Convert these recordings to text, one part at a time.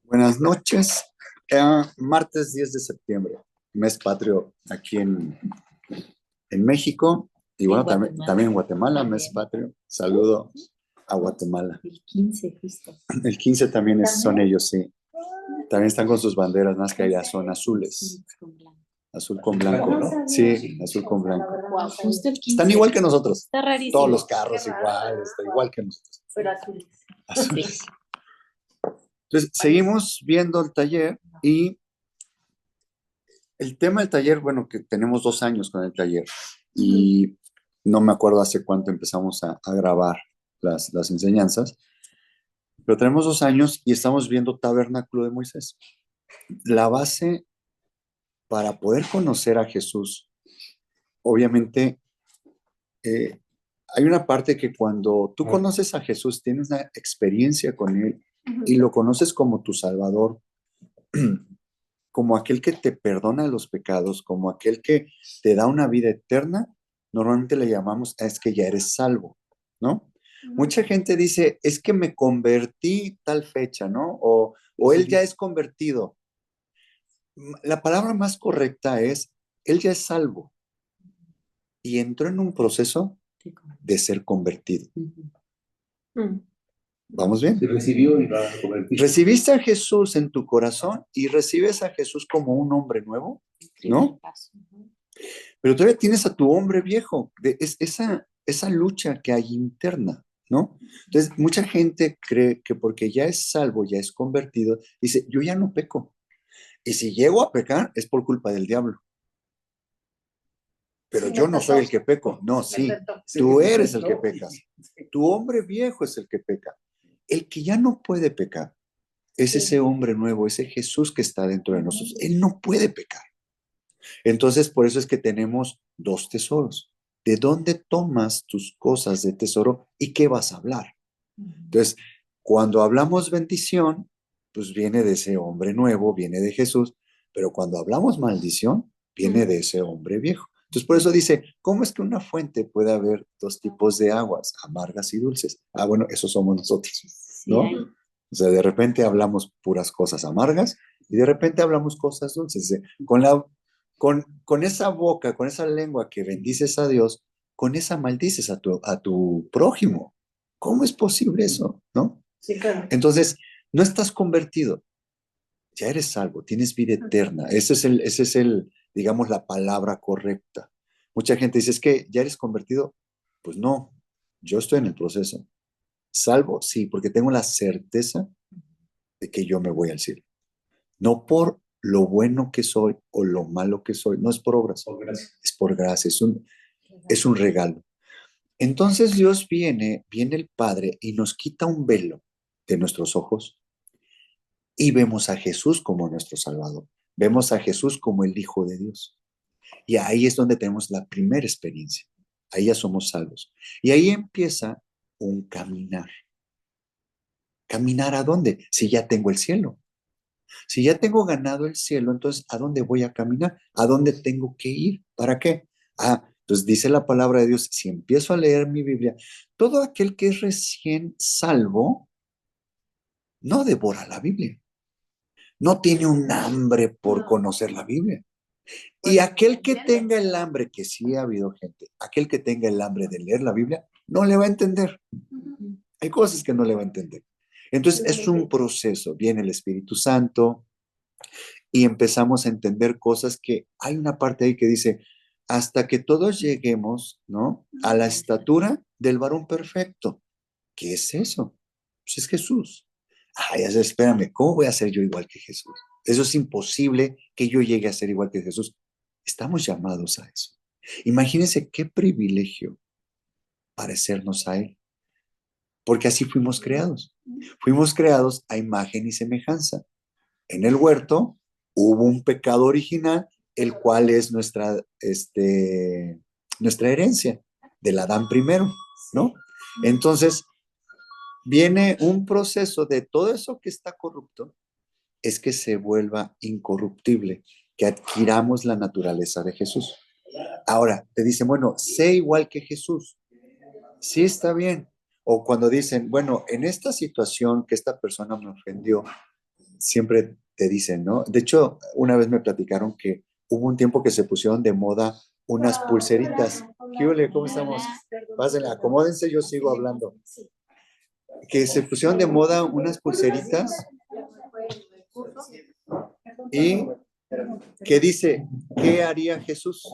Buenas noches. Martes 10 de septiembre, mes patrio aquí en México y bueno, también en Guatemala, mes patrio. Saludo a Guatemala. El 15 justo. El 15 también son ellos, sí. También están con sus banderas, más que allá son azules. Azul con blanco. Sí, azul con blanco. Wow, justo el 15. Están igual que nosotros. Está rarísimo. Todos los carros igual, está igual que nosotros. Pero azules. Azules. Entonces, seguimos viendo el taller y el tema del taller, bueno, que tenemos 2 años con el taller y no me acuerdo hace cuánto empezamos a grabar las enseñanzas, pero tenemos 2 años y estamos viendo Tabernáculo de Moisés. La base para poder conocer a Jesús, obviamente, hay una parte que cuando tú conoces a Jesús, tienes una experiencia con Él y lo conoces como tu Salvador, como aquel que te perdona los pecados, como aquel que te da una vida eterna, normalmente le llamamos, es que ya eres salvo, ¿no? Mucha gente dice, es que me convertí tal fecha, ¿no? O él ya es convertido. La palabra más correcta es, él ya es salvo y entró en un proceso de ser convertido. ¿Vamos bien? Se recibió y va a convertir. Recibiste a Jesús en tu corazón y recibes a Jesús como un hombre nuevo, ¿no? Pero todavía tienes a tu hombre viejo, esa lucha que hay interna, ¿no? Entonces, mucha gente cree que porque ya es salvo, ya es convertido, dice, yo ya no peco. Y si llego a pecar, es por culpa del diablo. Pero yo no soy el que peco. No, sí, tú eres el que pecas. Tu hombre viejo es el que peca. El que ya no puede pecar es ese hombre nuevo, ese Jesús que está dentro de nosotros. Él no puede pecar. Entonces, por eso es que tenemos dos tesoros. ¿De dónde tomas tus cosas de tesoro y qué vas a hablar? Entonces, cuando hablamos bendición, pues viene de ese hombre nuevo, viene de Jesús, pero cuando hablamos maldición, viene de ese hombre viejo. Entonces, por eso dice, ¿cómo es que una fuente puede haber dos tipos de aguas, amargas y dulces? Ah, bueno, eso somos nosotros, ¿no? O sea, de repente hablamos puras cosas amargas y de repente hablamos cosas dulces. Con esa boca, con esa lengua que bendices a Dios, con esa maldices a tu prójimo. ¿Cómo es posible eso? ¿No? Sí, claro. Entonces, no estás convertido, ya eres salvo, tienes vida eterna. Ese es el, digamos, la palabra correcta. Mucha gente dice, es que ya eres convertido. Pues no, yo estoy en el proceso. Salvo, sí, porque tengo la certeza de que yo me voy al cielo. No por lo bueno que soy o lo malo que soy, no es por obras, es por gracia, es un regalo. Entonces Dios viene el Padre y nos quita un velo de nuestros ojos y vemos a Jesús como nuestro Salvador. Vemos a Jesús como el Hijo de Dios. Y ahí es donde tenemos la primera experiencia. Ahí ya somos salvos. Y ahí empieza un caminar. ¿Caminar a dónde? Si ya tengo el cielo. Si ya tengo ganado el cielo, entonces, ¿a dónde voy a caminar? ¿A dónde tengo que ir? ¿Para qué? Entonces dice la palabra de Dios, si empiezo a leer mi Biblia, todo aquel que es recién salvo no devora la Biblia, no tiene un hambre por conocer la Biblia. Y aquel que tenga el hambre, que sí ha habido gente, aquel que tenga el hambre de leer la Biblia, no le va a entender. Hay cosas que no le va a entender. Entonces es un proceso, viene el Espíritu Santo y empezamos a entender cosas que hay una parte ahí que dice, hasta que todos lleguemos, ¿no? A la estatura del varón perfecto. ¿Qué es eso? Pues es Jesús. Ay, espérame, ¿cómo voy a ser yo igual que Jesús? Eso es imposible que yo llegue a ser igual que Jesús. Estamos llamados a eso. Imagínense qué privilegio parecernos a Él, porque así fuimos creados. Fuimos creados a imagen y semejanza. En el huerto hubo un pecado original, el cual es nuestra herencia del Adán primero, ¿no? Entonces, viene un proceso de todo eso que está corrupto, es que se vuelva incorruptible, que adquiramos la naturaleza de Jesús. Ahora, te dicen, bueno, sé igual que Jesús. Sí, está bien. O cuando dicen, bueno, en esta situación que esta persona me ofendió, siempre te dicen, ¿no? De hecho, una vez me platicaron que hubo un tiempo que se pusieron de moda unas pulseritas. ¿Qué ole? ¿Cómo estamos? Pásenle, acomódense, yo sigo hablando. Que se pusieron de moda unas pulseritas y que dice, ¿qué haría Jesús?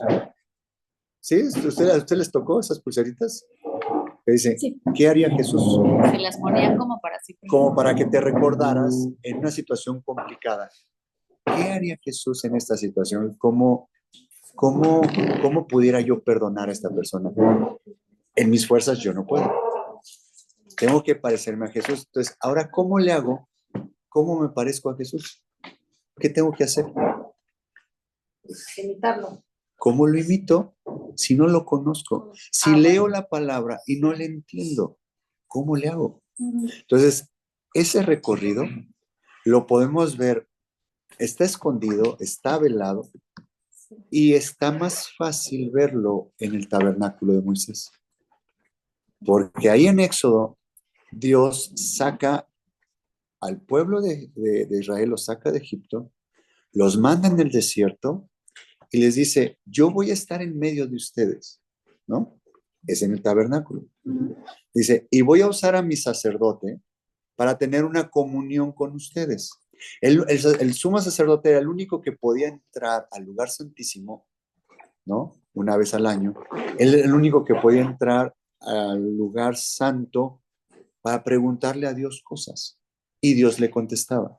¿Sí? ¿A usted les tocó esas pulseritas? Que dice, Sí. ¿qué haría Jesús? Se las ponían como para siempre. Como para que te recordaras en una situación complicada. ¿Qué haría Jesús en esta situación? ¿Cómo pudiera yo perdonar a esta persona? En mis fuerzas yo no puedo. Tengo que parecerme a Jesús. Entonces, ahora, ¿cómo le hago? ¿Cómo me parezco a Jesús? ¿Qué tengo que hacer? Imitarlo. ¿Cómo lo imito si no lo conozco? Si leo la palabra y no le entiendo, ¿cómo le hago? Entonces, ese recorrido lo podemos ver, está escondido, está velado y está más fácil verlo en el tabernáculo de Moisés. Porque ahí en Éxodo, Dios saca al pueblo de Israel, los saca de Egipto, los manda en el desierto y les dice, yo voy a estar en medio de ustedes, ¿no? Es en el tabernáculo. Dice, y voy a usar a mi sacerdote para tener una comunión con ustedes. El sumo sacerdote era el único que podía entrar al lugar santísimo, ¿no? Una vez al año. Él era el único que podía entrar al lugar santo para preguntarle a Dios cosas. Y Dios le contestaba.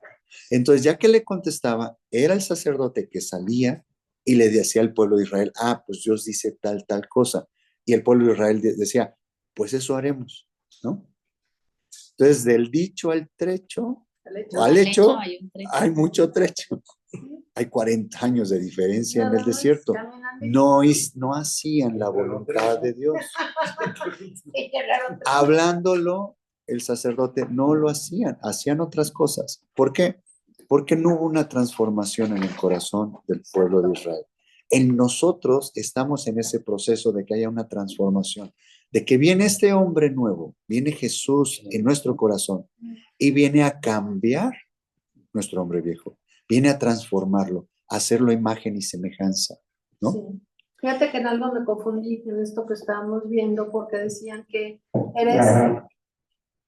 Entonces, ya que le contestaba, era el sacerdote que salía y le decía al pueblo de Israel, pues Dios dice tal cosa. Y el pueblo de Israel decía, pues eso haremos, ¿no? Entonces, del dicho al trecho, al hecho, hay mucho trecho. Hay 40 años de diferencia en el desierto. No hacían la voluntad de Dios. Hablándolo, el sacerdote no lo hacían otras cosas. ¿Por qué? Porque no hubo una transformación en el corazón del pueblo de Israel. En nosotros estamos en ese proceso de que haya una transformación, de que viene este hombre nuevo, viene Jesús en nuestro corazón y viene a cambiar nuestro hombre viejo, viene a transformarlo, a hacerlo imagen y semejanza, ¿no? Sí. Fíjate que en algo me confundí en esto que estábamos viendo porque decían que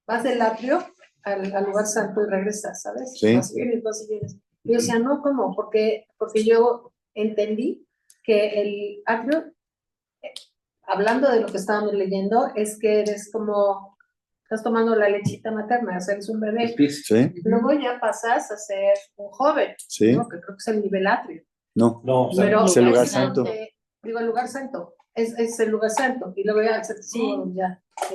vas del atrio al lugar santo y regresas, ¿sabes? Sí. Vas y vienes. Y yo decía, no, ¿cómo? Porque yo entendí que el atrio, hablando de lo que estábamos leyendo, es que eres como, estás tomando la lechita materna, o sea, eres un bebé. Sí. Luego ya pasas a ser un joven, Sí. ¿no? Que creo que es el nivel atrio. No, Pero es el lugar santo. Digo, el lugar santo. Es el lugar santo. Y luego ya, ya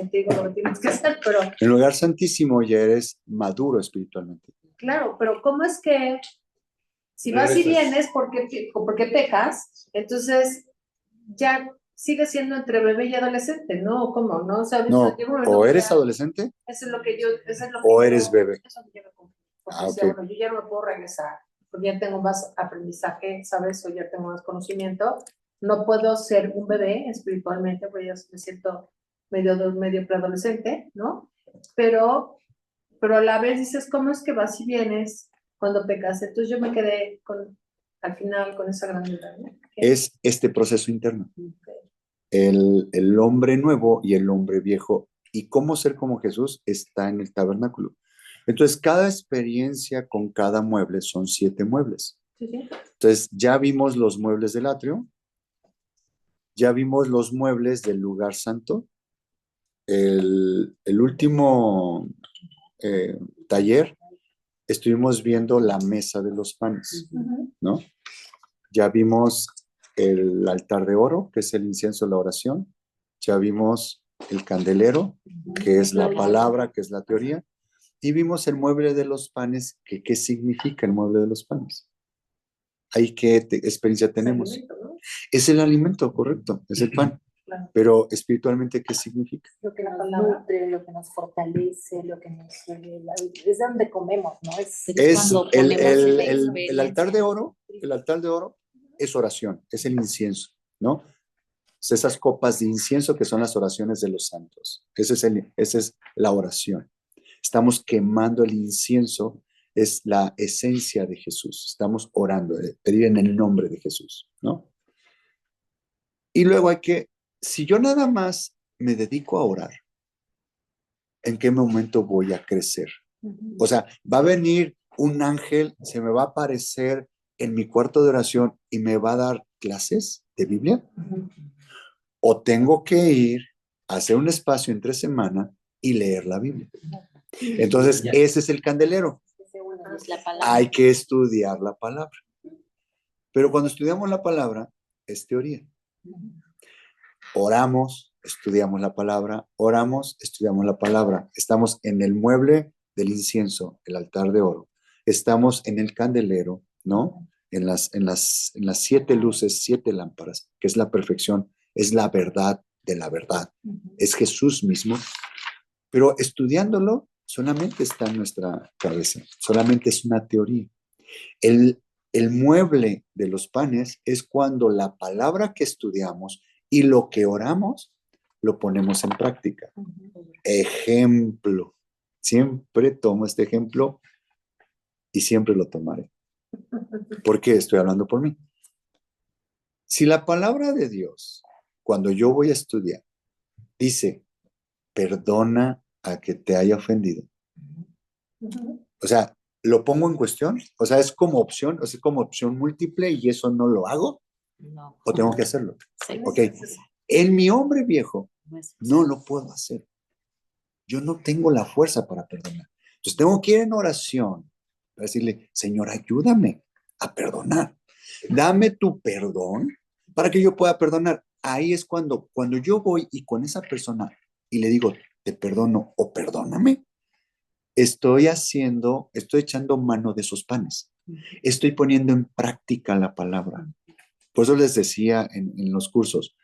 te digo lo que tienes que hacer, pero... En el lugar santísimo ya eres maduro espiritualmente. Claro, pero ¿cómo es que si vas y vienes porque pecas, entonces ya sigues siendo entre bebé y adolescente, ¿no? ¿Cómo? ¿No? ¿Sabes? No, o eres adolescente eso es lo que yo... o eres bebé. Eso es lo que yo me confundí. Porque decía, bueno, yo ya no me puedo regresar, porque ya tengo más aprendizaje, ¿sabes? O ya tengo más conocimiento. No puedo ser un bebé espiritualmente, porque ya me siento medio preadolescente, ¿no? Pero a la vez dices, ¿cómo es que vas y vienes cuando pecas? Entonces yo me quedé al final con esa gran duda, ¿no? Es este proceso interno. El hombre nuevo y el hombre viejo. Y cómo ser como Jesús está en el tabernáculo. Entonces, cada experiencia con cada mueble son 7 muebles. Sí. Entonces, ya vimos los muebles del atrio, ya vimos los muebles del lugar santo. El último taller estuvimos viendo la mesa de los panes, ¿no? Ya vimos el altar de oro, que es el incienso de la oración. Ya vimos el candelero, que es la palabra, que es la teoría. Y vimos el mueble de los panes, que ¿qué significa el mueble de los panes? Ahí qué experiencia tenemos. Es el alimento, ¿no? Es el alimento, correcto, es el pan. Claro. Pero espiritualmente, ¿qué significa? Lo que nos nutre, lo que nos fortalece, lo que nos... Es donde comemos, ¿no? Es el altar de oro. El altar de oro es oración, es el incienso, ¿no? Esas copas de incienso que son las oraciones de los santos. Esa es la oración. Estamos quemando el incienso es la esencia de Jesús. Estamos orando, pedir en el nombre de Jesús, ¿no? Y luego si yo nada más me dedico a orar, ¿en qué momento voy a crecer? O sea, va a venir un ángel, se me va a aparecer en mi cuarto de oración y me va a dar clases de Biblia. O tengo que ir a hacer un espacio entre semana y leer la Biblia. Entonces, ese es el candelero. Hay que estudiar la palabra. Pero cuando estudiamos la palabra, es teoría. Oramos, estudiamos la palabra, oramos, estudiamos la palabra. Estamos en el mueble del incienso, el altar de oro. Estamos en el candelero, ¿no? En las 7 luces, 7 lámparas, que es la perfección, es la verdad de la verdad. Es Jesús mismo. Pero estudiándolo, solamente está en nuestra cabeza, solamente es una teoría. El mueble de los panes es cuando la palabra que estudiamos y lo que oramos lo ponemos en práctica. Ejemplo. Siempre tomo este ejemplo y siempre lo tomaré. Porque estoy hablando por mí. Si la palabra de Dios, cuando yo voy a estudiar, dice, perdona a que te haya ofendido. O sea, ¿lo pongo en cuestión? O sea, ¿es como opción? ¿O sea, es como opción múltiple y eso no lo hago? No. ¿O tengo que hacerlo? Sí. Ok. En mi hombre viejo, no lo puedo hacer. Yo no tengo la fuerza para perdonar. Entonces tengo que ir en oración para decirle, Señor, ayúdame a perdonar. Dame tu perdón para que yo pueda perdonar. Ahí es cuando yo voy y con esa persona y le digo, te perdono o perdóname, estoy echando mano de esos panes. Estoy poniendo en práctica la palabra. Por eso les decía en los cursos,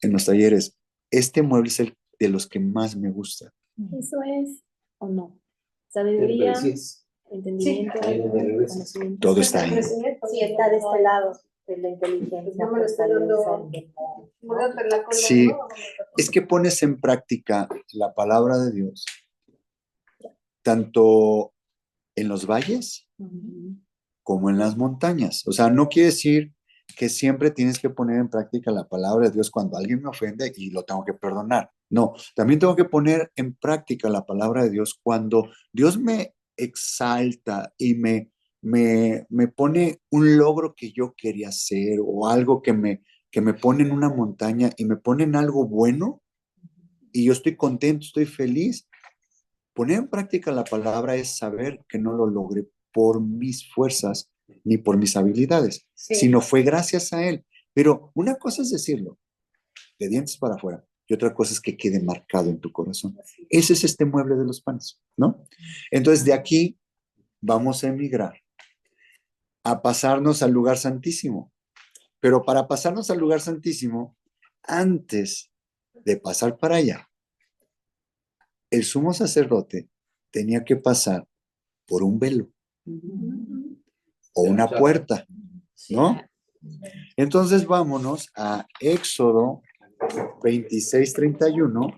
en los talleres, este mueble es el de los que más me gusta. Eso es, ¿o no? Sabiduría, entendimiento, conocimiento. Todo está ahí. Sí, está de este lado, de la inteligencia. No me lo estoy dando. Sí, es que pones en práctica la palabra de Dios, tanto en los valles como en las montañas. O sea, no quiere decir que siempre tienes que poner en práctica la palabra de Dios cuando alguien me ofende y lo tengo que perdonar. No, también tengo que poner en práctica la palabra de Dios cuando Dios me exalta y me pone un logro que yo quería hacer o algo que me pone en una montaña y me pone en algo bueno y yo estoy contento, estoy feliz. Poner en práctica la palabra es saber que no lo logré por mis fuerzas ni por mis habilidades, sino fue gracias a Él. Pero una cosa es decirlo, de dientes para afuera, y otra cosa es que quede marcado en tu corazón. Ese es este mueble de los panes, ¿no? Entonces, de aquí vamos a emigrar a pasarnos al lugar santísimo. Pero para pasarnos al lugar santísimo, antes de pasar para allá, el sumo sacerdote tenía que pasar por un velo o una puerta, ¿no? Entonces vámonos a Éxodo 26:31.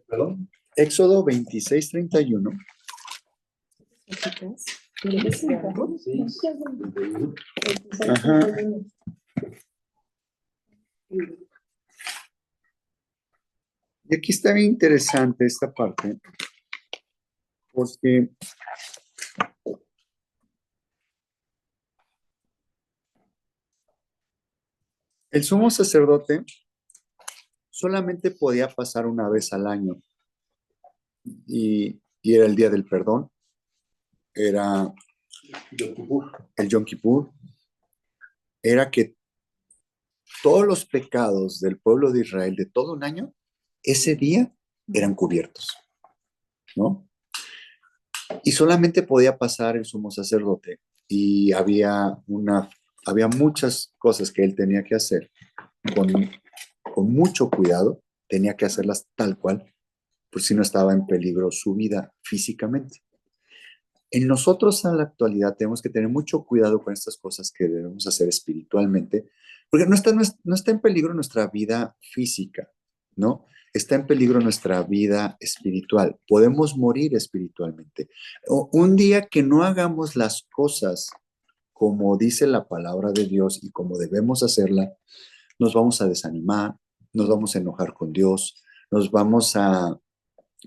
¿Perdón? Éxodo 26:31. Ajá. Y aquí está bien interesante esta parte, porque el sumo sacerdote solamente podía pasar una vez al año y era el día del perdón, era el Yom Kippur, era que todos los pecados del pueblo de Israel de todo un año, ese día eran cubiertos, ¿no? Y solamente podía pasar el sumo sacerdote y había muchas cosas que él tenía que hacer con mucho cuidado, tenía que hacerlas tal cual, por si no estaba en peligro su vida físicamente. En nosotros en la actualidad tenemos que tener mucho cuidado con estas cosas que debemos hacer espiritualmente, porque no está en peligro nuestra vida física, ¿no? está en peligro nuestra vida espiritual. Podemos morir espiritualmente. Un día que no hagamos las cosas como dice la palabra de Dios y como debemos hacerla, nos vamos a desanimar, nos vamos a enojar con Dios, nos vamos a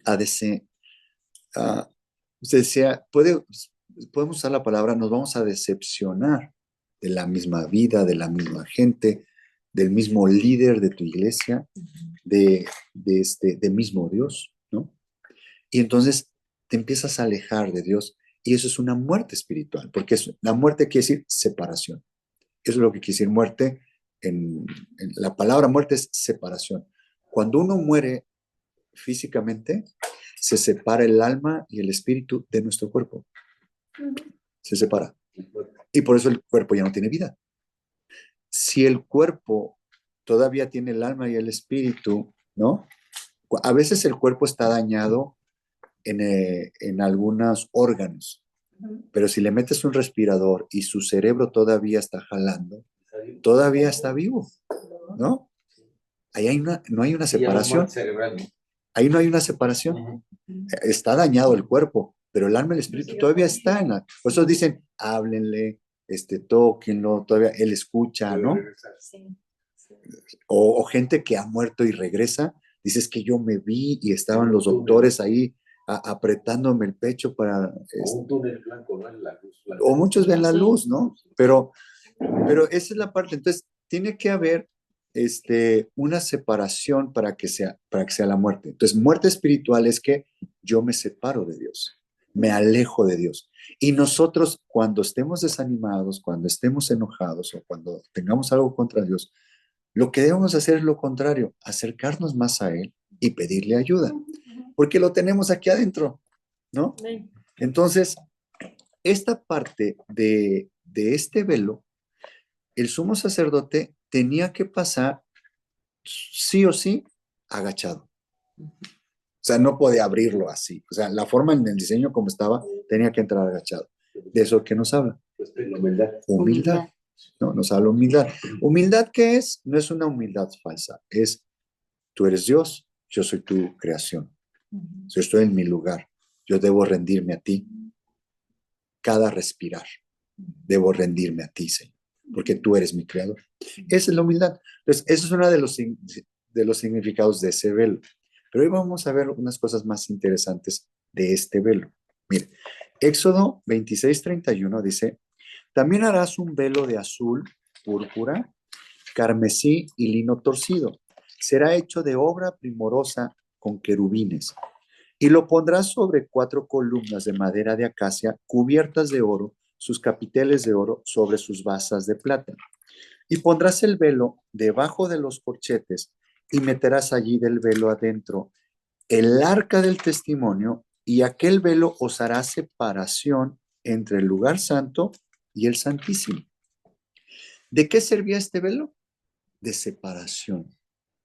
usted decía, podemos usar la palabra, nos vamos a decepcionar de la misma vida, de la misma gente, del mismo líder de tu iglesia, de mismo Dios, ¿no? Y entonces te empiezas a alejar de Dios y eso es una muerte espiritual, porque la muerte quiere decir separación. Eso es lo que quiere decir muerte. En la palabra muerte es separación. Cuando uno muere físicamente, se separa el alma y el espíritu de nuestro cuerpo. Se separa. Y por eso el cuerpo ya no tiene vida. Si el cuerpo todavía tiene el alma y el espíritu, ¿no? A veces el cuerpo está dañado en algunos órganos, pero si le metes un respirador y su cerebro todavía está jalando, todavía está vivo, ¿no? Ahí no hay una separación. Ahí no hay una separación. Está dañado el cuerpo, pero el alma y el espíritu todavía están. Por eso dicen, háblenle, tóquenlo, todavía él escucha, ¿no? O gente que ha muerto y regresa, dices que yo me vi y estaban los doctores ahí apretándome el pecho para... un túnel blanco, ¿no? La luz blanca. O muchos ven la luz, ¿no? Pero esa es la parte. Entonces, tiene que haber una separación para que sea la muerte. Entonces, muerte espiritual es que yo me separo de Dios, me alejo de Dios. Y nosotros, cuando estemos desanimados, cuando estemos enojados o cuando tengamos algo contra Dios, lo que debemos hacer es lo contrario, acercarnos más a Él y pedirle ayuda, porque lo tenemos aquí adentro, ¿no? Entonces, esta parte de este velo, el sumo sacerdote tenía que pasar sí o sí agachado. O sea, no podía abrirlo así. O sea, la forma en el diseño como estaba, tenía que entrar agachado. De eso que nos habla. Humildad. No, nos habla humildad. ¿Humildad qué es? No es una humildad falsa. Es, tú eres Dios, yo soy tu creación. Yo estoy en mi lugar. Yo debo rendirme a ti. Cada respirar. Debo rendirme a ti, Señor, porque tú eres mi creador. Esa es la humildad. Entonces, eso es uno de los significados de ese velo. Pero hoy vamos a ver unas cosas más interesantes de este velo. Mire, Éxodo 26:31 dice, también harás un velo de azul, púrpura, carmesí y lino torcido. Será hecho de obra primorosa con querubines. Y lo pondrás sobre 4 columnas de madera de acacia cubiertas de oro, sus capiteles de oro sobre sus basas de plata. Y pondrás el velo debajo de los corchetes y meterás allí del velo adentro el arca del testimonio, y aquel velo os hará separación entre el lugar santo y el santísimo. ¿De qué servía este velo? De separación.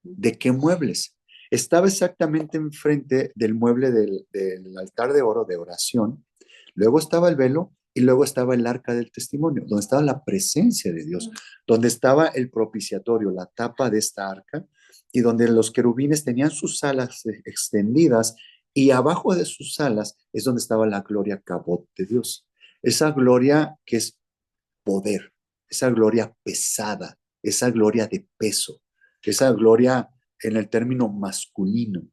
¿De qué muebles? Estaba exactamente enfrente del mueble del altar de oro de oración. Luego estaba el velo y luego estaba el arca del testimonio, donde estaba la presencia de Dios, donde estaba el propiciatorio, la tapa de esta arca, y donde los querubines tenían sus alas extendidas, y abajo de sus alas es donde estaba la gloria cabot de Dios. Esa gloria que es poder, esa gloria pesada, esa gloria de peso, esa gloria en el término masculino.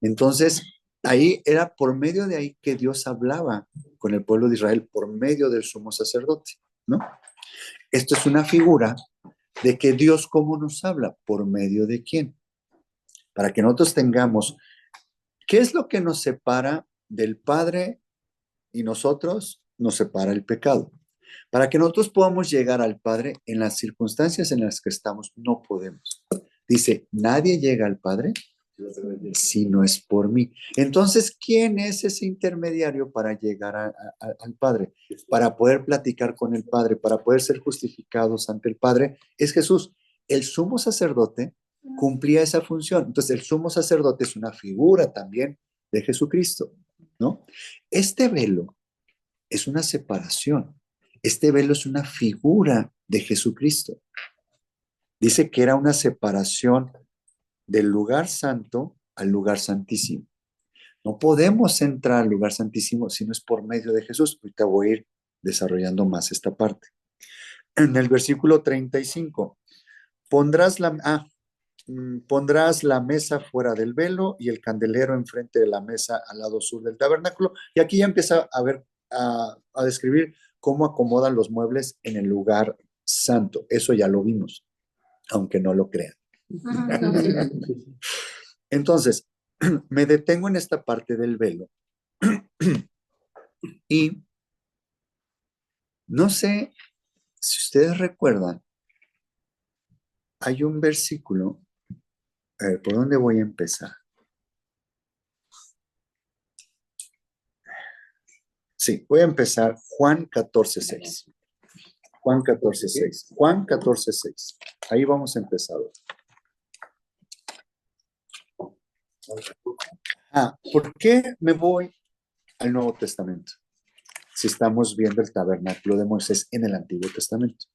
Entonces, ahí era por medio de ahí que Dios hablaba con el pueblo de Israel, por medio del sumo sacerdote, ¿no? Esto es una figura de que Dios, ¿cómo nos habla? ¿Por medio de quién? Para que nosotros tengamos, ¿qué es lo que nos separa del Padre y nosotros? Nos separa el pecado. Para que nosotros podamos llegar al Padre en las circunstancias en las que estamos, no podemos. Dice, nadie llega al Padre si no es por mí. Entonces, ¿quién es ese intermediario para llegar al Padre? Para poder platicar con el Padre, para poder ser justificados ante el Padre, es Jesús. El sumo sacerdote cumplía esa función. Entonces, el sumo sacerdote es una figura también de Jesucristo, ¿no? Este velo es una separación. Este velo es una figura de Jesucristo. Dice que era una separación del lugar santo al lugar santísimo. No podemos entrar al lugar santísimo si no es por medio de Jesús. Ahorita voy a ir desarrollando más esta parte. En el versículo 35, pondrás la mesa fuera del velo y el candelero enfrente de la mesa al lado sur del tabernáculo. Y aquí ya empieza a describir cómo acomodan los muebles en el lugar santo. Eso ya lo vimos, aunque no lo crean. Entonces, me detengo en esta parte del velo y no sé si ustedes recuerdan, hay un versículo, a ver, ¿por dónde voy a empezar? Sí, voy a empezar Juan 14:6. Juan 14:6. Juan 14:6. Ahí vamos a empezar. ¿Por qué me voy al Nuevo Testamento? Si estamos viendo el tabernáculo de Moisés en el Antiguo Testamento.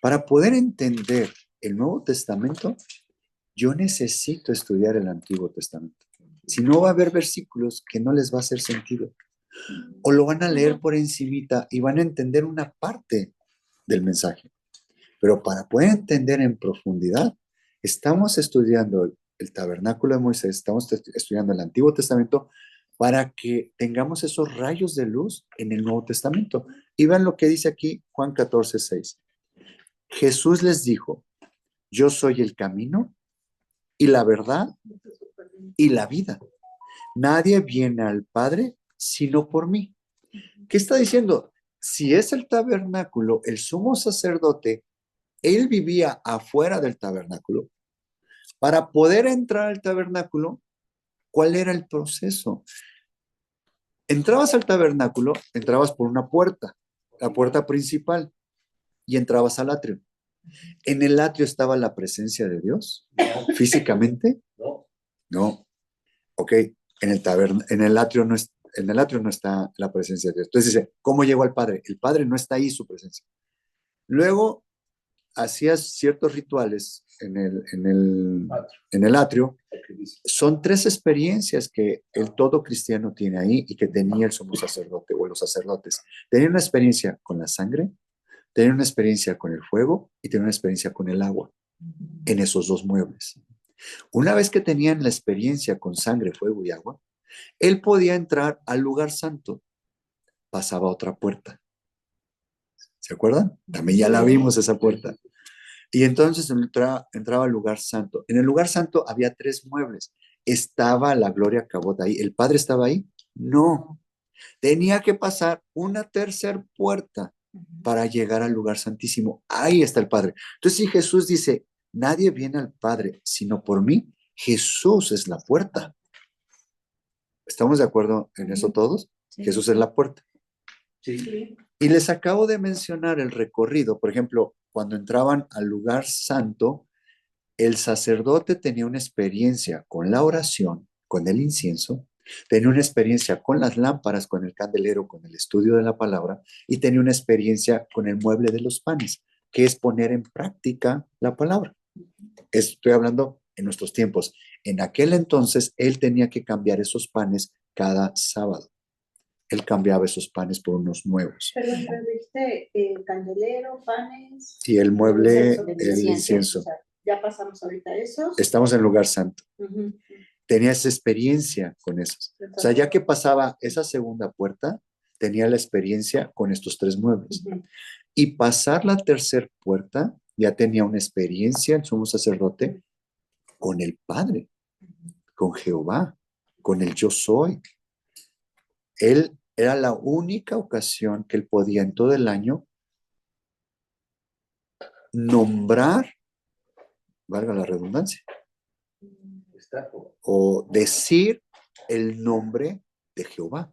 Para poder entender el Nuevo Testamento, yo necesito estudiar el Antiguo Testamento. Si no, va a haber versículos que no les va a hacer sentido. O lo van a leer por encimita y van a entender una parte del mensaje. Pero para poder entender en profundidad, estamos estudiando el tabernáculo de Moisés, estamos estudiando el Antiguo Testamento para que tengamos esos rayos de luz en el Nuevo Testamento. Y vean lo que dice aquí Juan 14:6. Jesús les dijo, yo soy el camino y la verdad y la vida. Nadie viene al Padre sino por mí. ¿Qué está diciendo? Si es el tabernáculo, el sumo sacerdote, él vivía afuera del tabernáculo. Para poder entrar al tabernáculo, ¿cuál era el proceso? Entrabas al tabernáculo, entrabas por una puerta, la puerta principal, y entrabas al atrio. ¿En el atrio estaba la presencia de Dios? ¿Físicamente? No. No. Ok, en el atrio no está la presencia de Dios. Entonces dice, ¿cómo llegó al Padre? El Padre no está ahí, su presencia. Luego hacías ciertos rituales en el atrio. Son 3 experiencias que el todo cristiano tiene ahí y que tenía el sumo sacerdote o los sacerdotes. Tenía una experiencia con la sangre, tenía una experiencia con el fuego y tenía una experiencia con el agua en esos 2 muebles. Una vez que tenían la experiencia con sangre, fuego y agua, él podía entrar al lugar santo, pasaba a otra puerta. ¿Se acuerdan? También ya la vimos esa puerta. Y entonces entraba al lugar santo. En el lugar santo había 3 muebles. ¿Estaba la Gloria Cabot ahí? ¿El Padre estaba ahí? No. Tenía que pasar una 3er puerta para llegar al lugar santísimo. Ahí está el Padre. Entonces, si Jesús dice, nadie viene al Padre sino por mí, Jesús es la puerta. ¿Estamos de acuerdo en eso todos? Sí. Jesús es la puerta. Sí. Y les acabo de mencionar el recorrido. Por ejemplo, cuando entraban al lugar santo, el sacerdote tenía una experiencia con la oración, con el incienso, tenía una experiencia con las lámparas, con el candelero, con el estudio de la palabra, y tenía una experiencia con el mueble de los panes, que es poner en práctica la palabra. Estoy hablando en nuestros tiempos. En aquel entonces, él tenía que cambiar esos panes cada sábado. Él cambiaba esos panes por unos nuevos. Pero dijiste candelero, panes. Y el mueble, el incienso. O sea, ya pasamos ahorita esos. Estamos en el lugar santo. Tenía esa experiencia con esos. O sea, ya que pasaba esa segunda puerta, tenía la experiencia con estos 3 muebles. Y pasar la 3er puerta, ya tenía una experiencia el sumo sacerdote con el Padre, con Jehová, con el yo soy. Él era la única ocasión que él podía en todo el año nombrar, valga la redundancia, o decir el nombre de Jehová.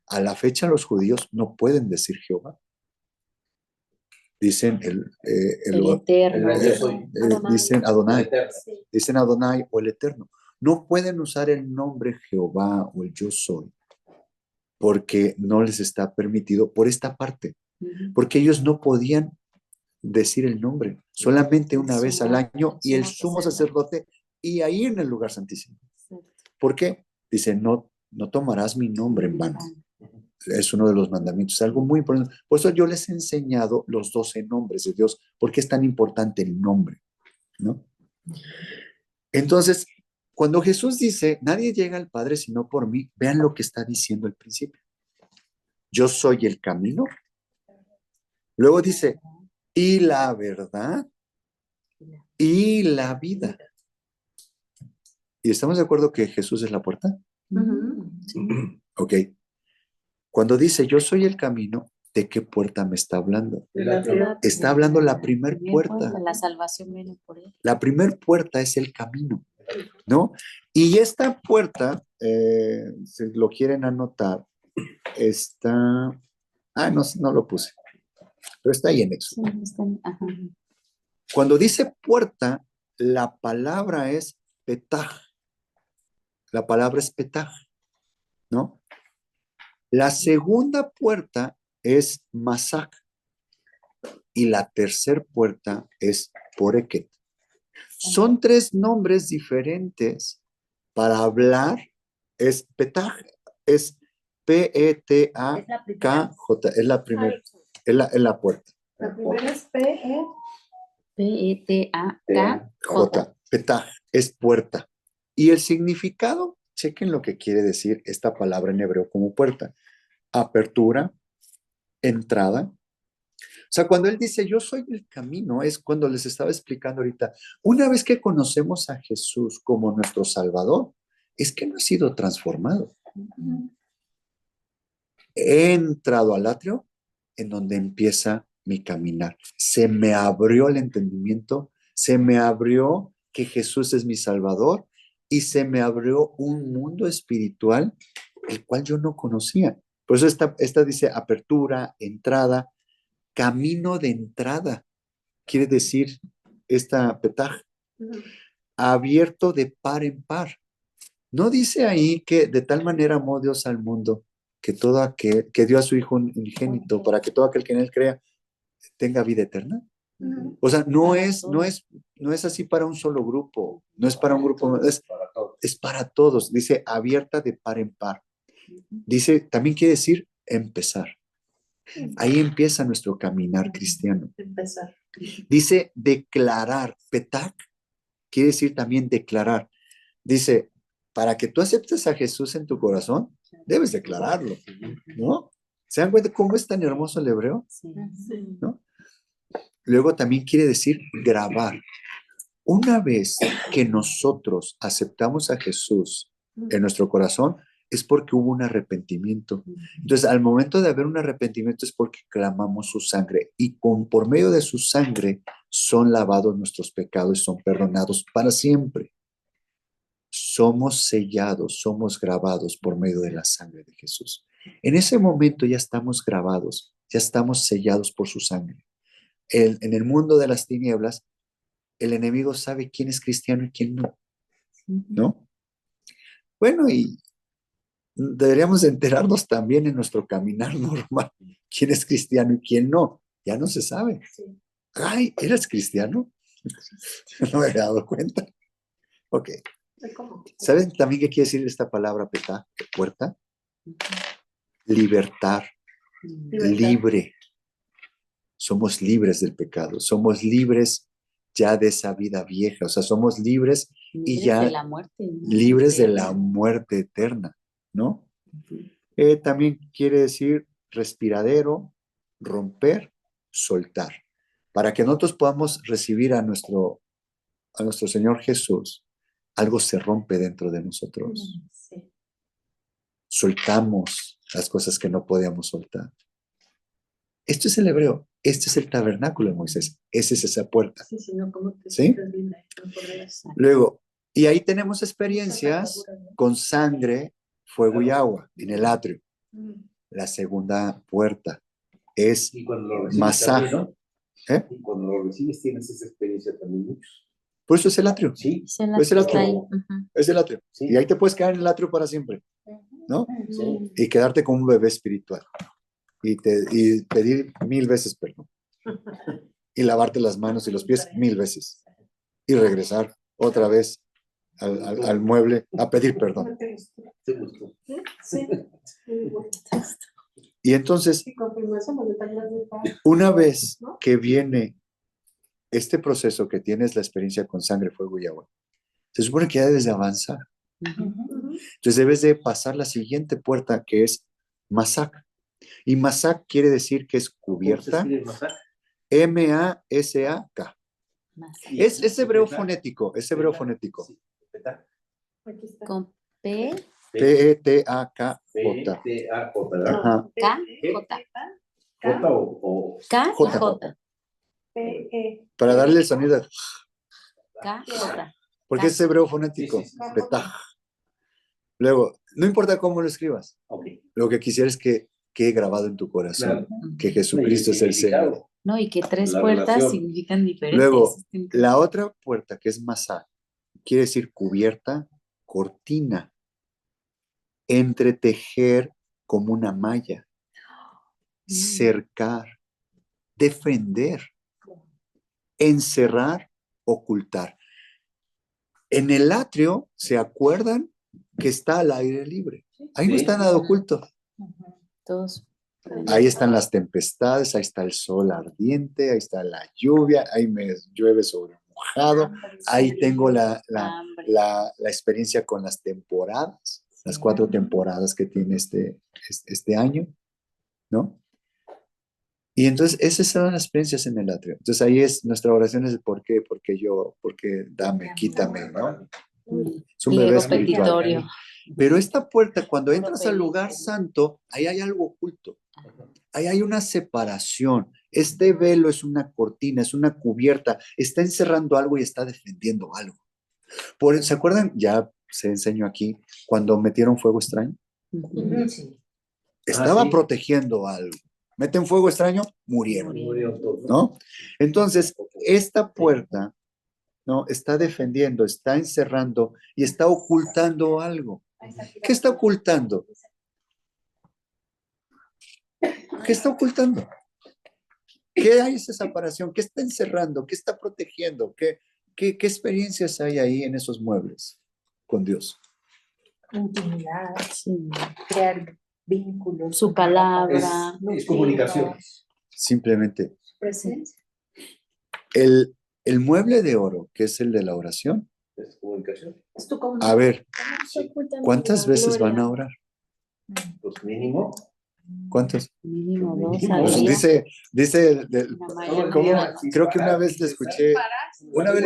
A la fecha los judíos no pueden decir Jehová. Dicen el eterno. Dicen Adonai. Dicen Adonai o el eterno. No pueden usar el nombre Jehová o el yo soy porque no les está permitido por esta parte. Porque ellos no podían decir el nombre, solamente una vez al año, y el sumo sacerdote, y ahí en el lugar santísimo. ¿Por qué? Dice, no tomarás mi nombre en vano. Es uno de los mandamientos, algo muy importante. Por eso yo les he enseñado los 12 nombres de Dios, porque es tan importante el nombre, ¿no? Entonces, cuando Jesús dice, nadie llega al Padre sino por mí, vean lo que está diciendo al principio. Yo soy el camino. Luego dice, y la verdad y la vida. ¿Y estamos de acuerdo que Jesús es la puerta? Ok. Cuando dice, yo soy el camino, ¿de qué puerta me está hablando? Está hablando la primer puerta. La salvación viene por él. La primer puerta es el camino, ¿no? Y esta puerta, si lo quieren anotar, está... no lo puse, pero está ahí en Éxodo. Cuando dice puerta, la palabra es petaj. La palabra es petaj, ¿no? La segunda puerta es masak y la tercera puerta es poreket. Son 3 nombres diferentes para hablar. Es petaj, es P-E-T-A-K-J, es la primera, es la puerta. La primera es P-E. P-E-T-A-K-J. Petaj, es puerta. Y el significado, chequen lo que quiere decir esta palabra en hebreo como puerta. Apertura, entrada. O sea, cuando él dice, yo soy el camino, es cuando les estaba explicando ahorita, una vez que conocemos a Jesús como nuestro Salvador, es que no he sido transformado. He entrado al atrio en donde empieza mi caminar. Se me abrió el entendimiento, se me abrió que Jesús es mi Salvador y se me abrió un mundo espiritual el cual yo no conocía. Por eso esta dice apertura, entrada, camino de entrada. Quiere decir esta petaj, abierto de par en par. No dice ahí que de tal manera amó Dios al mundo que dio a su Hijo unigénito para que todo aquel que en él crea tenga vida eterna. O sea, no es así para un solo grupo, no es para un grupo, es para todos. Dice abierta de par en par. Dice, también quiere decir empezar. Ahí empieza nuestro caminar cristiano. Empezar. Dice declarar, petak, quiere decir también declarar. Dice, para que tú aceptes a Jesús en tu corazón, debes declararlo, ¿no? ¿Se dan cuenta cómo es tan hermoso el hebreo? Sí. ¿No? Luego también quiere decir grabar. Una vez que nosotros aceptamos a Jesús en nuestro corazón, es porque hubo un arrepentimiento. Entonces, al momento de haber un arrepentimiento es porque clamamos su sangre y por medio de su sangre son lavados nuestros pecados y son perdonados para siempre. Somos sellados, somos grabados por medio de la sangre de Jesús. En ese momento ya estamos grabados, ya estamos sellados por su sangre. En el mundo de las tinieblas, el enemigo sabe quién es cristiano y quién no, ¿no? Bueno, y deberíamos enterarnos también en nuestro caminar normal quién es cristiano y quién no. Ya no se sabe. Ay, ¿eres cristiano? No me he dado cuenta. Ok. ¿Saben también qué quiere decir esta palabra petá, puerta? Libertad, libre. Somos libres del pecado, somos libres ya de esa vida vieja, o sea, somos libres y ya de la muerte, ¿no? libres de la muerte eterna, ¿no? También quiere decir respiradero, romper, soltar. Para que nosotros podamos recibir a nuestro Señor Jesús, algo se rompe dentro de nosotros. Sí. Soltamos las cosas que no podíamos soltar. Esto es el hebreo, este es el tabernáculo de Moisés, esa es esa puerta. Sí, sí, no, ¿cómo te ¿Sí? sientes libre? No podrías. Luego, y ahí tenemos experiencias con sangre, fuego y agua en el atrio. La segunda puerta es Y cuando lo recibes masaje. también, ¿no? ¿Eh? Y cuando lo recibes tienes esa experiencia también muchos. Por eso es el atrio. Sí. Es el atrio. Es el atrio. Sí. Y ahí te puedes quedar en el atrio para siempre, ¿no? Sí. Y quedarte como un bebé espiritual. Y pedir 1000 veces perdón. y lavarte las manos y los pies 1000 veces y regresar otra vez al mueble a pedir perdón. ¿Te gustó? Sí. Muy bueno. Y entonces, Y confirmación de tal vez una vez que viene este proceso que tienes la experiencia con sangre, fuego y agua, se supone que ya debes de avanzar. Entonces debes de pasar la siguiente puerta que es Masak. Y Masak quiere decir que es ¿Cómo se cubierta, escribe Masak? M-A-S-A-K. Más. Es hebreo fonético, es hebreo fonético. Sí, Petak. Aquí está. Con P, P-E-T-A-K-J. P-T-A-J, ¿verdad? Ajá. K, J. J o K y J. J. P-E. Para darle el sonido, K, J. porque es hebreo fonético. Sí, sí, sí. Petaj. Luego, no importa cómo lo escribas, Ok. lo que quisieras que quede grabado en tu corazón, Claro. que Jesucristo es el Señor. No, y que tres La puertas relación. significan diferentes. Luego, la otra puerta que es Masá, quiere decir cubierta, cortina, entretejer como una malla, cercar, defender, encerrar, ocultar. En el atrio, ¿se acuerdan que está al aire libre? Ahí no Sí. está nada oculto. Todos. Ahí están las tempestades, ahí está el sol ardiente, ahí está la lluvia, ahí me llueve sobre mojado, ahí tengo la experiencia con las temporadas, las 4 temporadas que tiene este año, ¿no? Y entonces esas son las experiencias en el atrio. Entonces ahí es nuestra oración, es el por qué, porque dame, quítame, ¿no? Es un bebé Pliego espiritual. petitorio. Pero esta puerta, cuando entras al lugar santo, ahí hay algo oculto. Ahí hay una separación. Este velo es una cortina, es una cubierta, está encerrando algo y está defendiendo algo. ¿Se acuerdan? Ya se enseñó aquí, cuando metieron fuego extraño. Sí. Estaba sí. protegiendo algo. Meten fuego extraño, murieron, Murieron todos. ¿no? Entonces, esta puerta, ¿no? Está defendiendo, está encerrando y está ocultando algo. ¿Qué está ocultando? ¿Qué está ocultando? ¿Qué hay esa separación? ¿Qué está encerrando? ¿Qué está protegiendo? ¿Qué experiencias hay ahí en esos muebles con Dios? Intimidad, Sí. crear vínculos. Su palabra. Es comunicación. Simplemente Presencia. el mueble de oro, que es el de la oración. Es comunicación. Es tu comunicación. A ver, ¿cuántas veces van a orar? Pues mínimo. ¿Cuántas? Mínimo dos Mínimo. al Pues día. dice La mayoría. ¿cómo? Sí, Creo que una para. vez le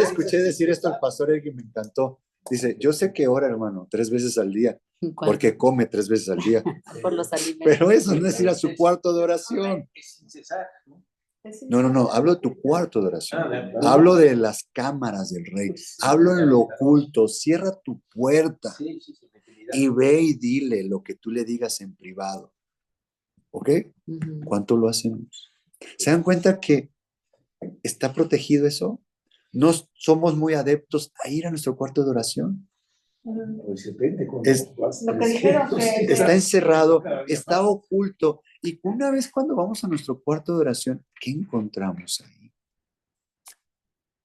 escuché decir esto al pastor y que me encantó. Dice, yo sé que ora, hermano, 3 veces al día, porque come 3 veces al día. Por los alimentos. Pero eso no es ir a su cuarto de oración. Es sin cesar, ¿no? No, hablo de tu cuarto de oración. De acuerdo. Hablo de las cámaras del rey. Hablo en lo oculto. Cierra tu puerta Sí, intimidad. y ve y dile lo que tú le digas en privado. ¿Ok? Ujú. ¿Cuánto lo hacemos? ¿Se dan cuenta que está protegido eso? No somos muy adeptos a ir a nuestro cuarto de oración. Pues depende cómo Es- Lo que dijeron que- Está encerrado, está oculto. Y una vez cuando vamos a nuestro cuarto de oración, ¿qué encontramos ahí?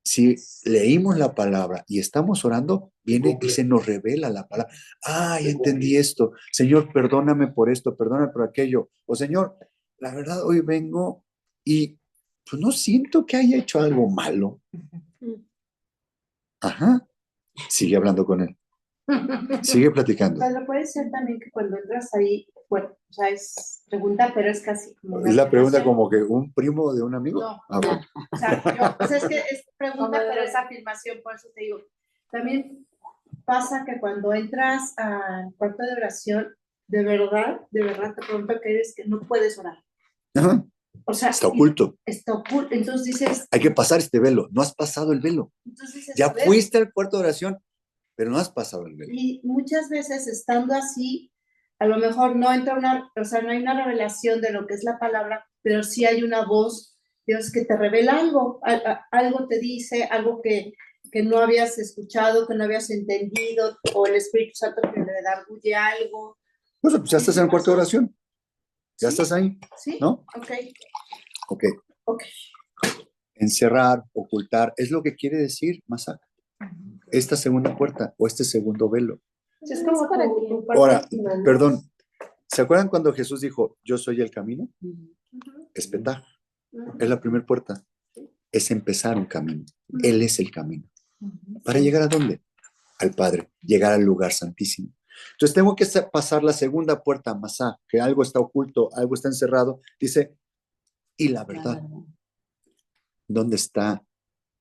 Si leímos la palabra y estamos orando, viene y se nos revela la palabra. Ah, ya entendí esto. Señor, perdóname por esto, perdóname por aquello. O Señor, la verdad, hoy vengo y pues no siento que haya hecho algo malo. Ajá. Sigue hablando con él. Sigue platicando. O sea, lo puede ser también que cuando entras ahí, bueno, o sea, es pregunta, pero es casi como una Es la pregunta afirmación. como que un primo de un amigo. No. Ah, bueno. O sea, o sea, es que es pregunta, Como de- pero es afirmación, por eso te digo. También pasa que cuando entras al cuarto de oración, de verdad te pregunto que eres que no puedes orar. Ajá. O sea, Está oculto. está oculto. Entonces dices, Hay que pasar este velo. No has pasado el velo. entonces dices, Ya a ver, fuiste al cuarto de oración, pero no has pasado el velo. y muchas veces estando así, a lo mejor no entra o sea, no hay una revelación de lo que es la palabra, pero sí hay una voz, Dios, que te revela algo, algo te dice, algo que no habías escuchado, que no habías entendido, o el Espíritu Santo que le darguye algo. Pues ya estás en el cuarto de oración. Ya ¿Sí? estás ahí, ¿Sí? ¿no? Ok, Ok. ok. encerrar, ocultar, es lo que quiere decir Masá. Esta segunda puerta o este segundo velo. Sí, es como ¿Para tu- qué? tu parte Ahora, final, ¿no? perdón, ¿se acuerdan cuando Jesús dijo, yo soy el camino? Ujú. Es Petah, es la primera puerta. Es empezar un camino. Él es el camino. ¿Para llegar a dónde? Al Padre, llegar al lugar santísimo. Entonces tengo que pasar la segunda puerta, Masá, que algo está oculto, algo está encerrado. Dice, y la La verdad. verdad. ¿Dónde está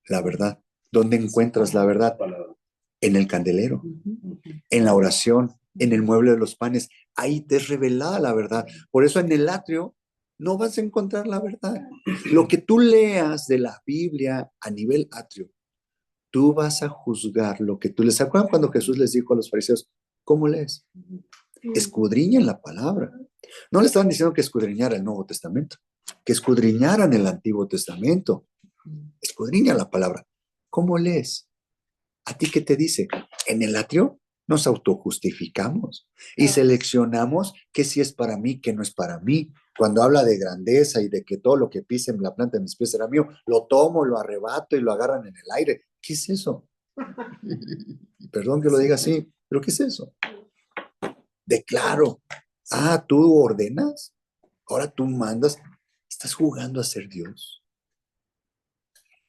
la verdad? ¿Dónde encuentras la verdad? En el candelero, Ujú. en la oración, en el mueble de los panes. Ahí te es revelada la verdad. Por eso en el atrio no vas a encontrar la verdad. Lo que tú leas de la Biblia a nivel atrio, tú vas a juzgar lo que tú les... ¿Se acuerdan cuando Jesús les dijo a los fariseos, ¿cómo lees? Escudriñen la palabra. No le estaban diciendo que escudriñara el Nuevo Testamento, que escudriñaran el Antiguo Testamento. Escudriña la palabra. ¿Cómo lees? ¿A ti qué te dice? En el atrio nos autojustificamos y seleccionamos qué sí es para mí, qué no es para mí. Cuando habla de grandeza y de que todo lo que pise en la planta de mis pies será mío, lo tomo, lo arrebato y lo agarran en el aire. ¿Qué es eso? Perdón que lo diga así, pero ¿qué es eso? Declaro. Ah, tú ordenas, ahora tú mandas. Estás jugando a ser Dios.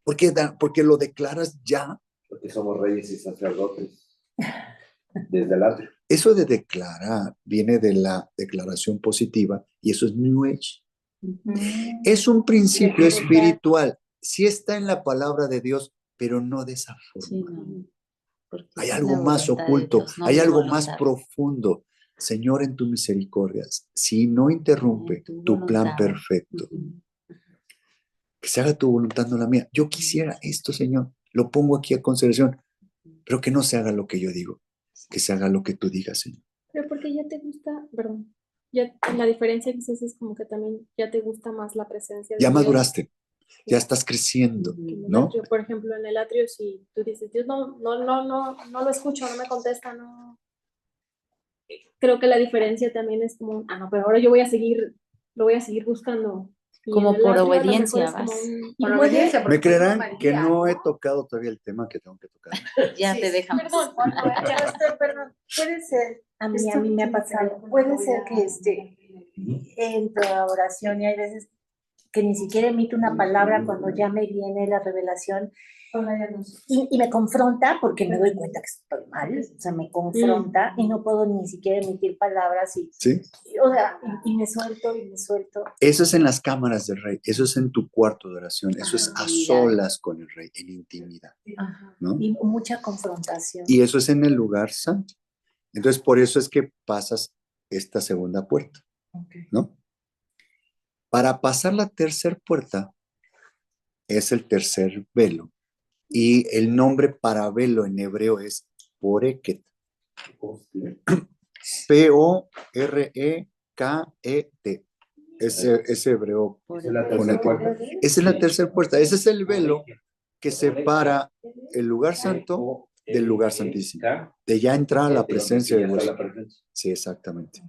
Porque lo declaras ya. Porque somos reyes y sacerdotes desde el atrio. Eso de declarar viene de la declaración positiva y eso es New Age. Es un principio espiritual. Sí está en la palabra de Dios, pero no de esa Sí, forma. no. Porque Hay es algo la más voluntad de oculto, Dios, no hay mi algo más voluntad. profundo. Señor, en tu misericordia, si no interrumpe En tu tu plan voluntad. perfecto, Ujú. que se haga tu voluntad, no la mía. Yo quisiera esto, Señor, lo pongo aquí a consideración, pero que no se haga lo que yo digo, que se haga lo que tú digas, Señor. Pero porque ya te gusta, perdón, ya la diferencia quizás es como que también ya te gusta más la presencia de Ya Dios maduraste, ya estás creciendo, que en el ¿no? atrio. Por ejemplo, en el atrio, si tú dices, Dios no lo escucho, no me contesta, no. Creo que la diferencia también es como, no, pero ahora yo lo voy a seguir buscando. Y Como en el por atrio, a lo obediencia mejor es como vas. un- Por y obediencia, porque Me creerán María, que no he ¿no? tocado todavía el tema que tengo que tocar. Ya Sí, te sí, dejamos. Perdón, Perdón, puede ser, a mí me ha pasado, puede ser que en tu oración y hay veces que ni siquiera emite una palabra cuando ya me viene la revelación y me confronta porque me doy cuenta que estoy mal, o sea, me confronta y no puedo ni siquiera emitir palabras ¿Sí? o sea, y me suelto y me suelto. Eso es en las cámaras del rey, eso es en tu cuarto de oración, eso es a Intimidad. solas con el rey, en intimidad, Ajá. ¿no? Y mucha confrontación. Y eso es en el lugar santo. Entonces, por eso es que pasas esta segunda puerta, Okay. ¿no? Para pasar la tercera puerta es el tercer velo. Y el nombre para velo en hebreo es Poreket. P-O-R-E-K-E-T. Ese hebreo. Por Esa es la el- tercera puerta. Esa es la tercera puerta. Ese es el velo que separa el lugar santo del lugar santísimo. De ya entrar a la presencia de Dios. Sí, exactamente.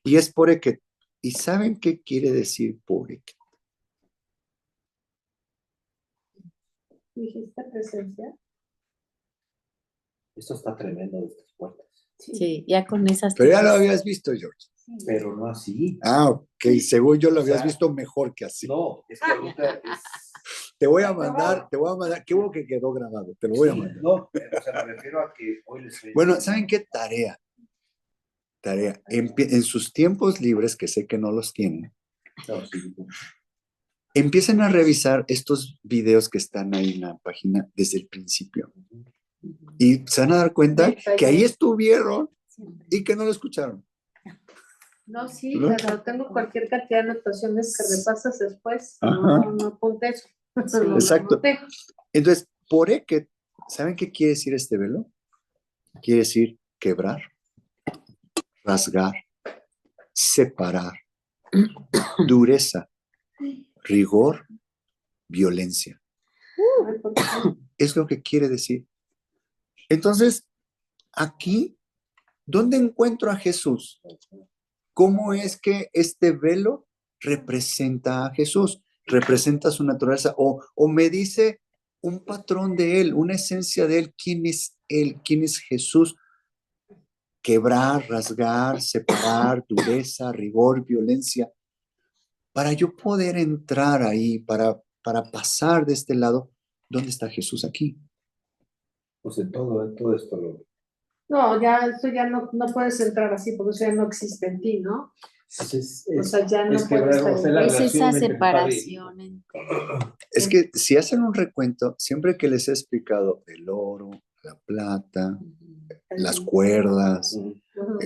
Y es Poreket. ¿Y saben qué quiere decir Poreket? ¿Dijiste presencia? Esto está tremendo de estas puertas. Sí, ya con esas. Pero ya lo habías visto, George. Pero no así. Ah, ok. Según yo lo O sea, habías visto mejor que así. No, es que ahorita es. Te voy a mandar, qué bueno que quedó grabado, te lo voy a Sí, mandar. no, o sea, me refiero a que hoy les estoy. Bueno, ¿saben qué tarea? En sus tiempos libres, que sé que no los tienen, No, sí. empiecen a revisar estos videos que están ahí en la página desde el principio. Y se van a dar cuenta que ahí estuvieron y que no lo escucharon. No, sí, ¿No? pero tengo cualquier cantidad de anotaciones que repasas después. Ajá. No apunté eso. Sí, No, exacto. anoté. Entonces, Poreket, ¿saben qué quiere decir este velo? Quiere decir quebrar, rasgar, separar, dureza, rigor, violencia. Ay, ¿por qué? Es lo que quiere decir. Entonces, aquí, ¿dónde encuentro a Jesús? ¿Cómo es que este velo representa a Jesús? representa su naturaleza o me dice un patrón de él, una esencia de él. ¿Quién es él? ¿Quién es Jesús? Quebrar, rasgar, separar, dureza, rigor, violencia. Para yo poder entrar ahí, para pasar de este lado, ¿dónde está Jesús aquí? Pues en todo esto lo... No, ya, esto ya no puedes entrar así, porque eso ya no existe en ti, ¿no? O sea, ya no puedes estar en Es esa separación entre... Es que si hacen un recuento, siempre que les he explicado el oro, la plata, las cuerdas,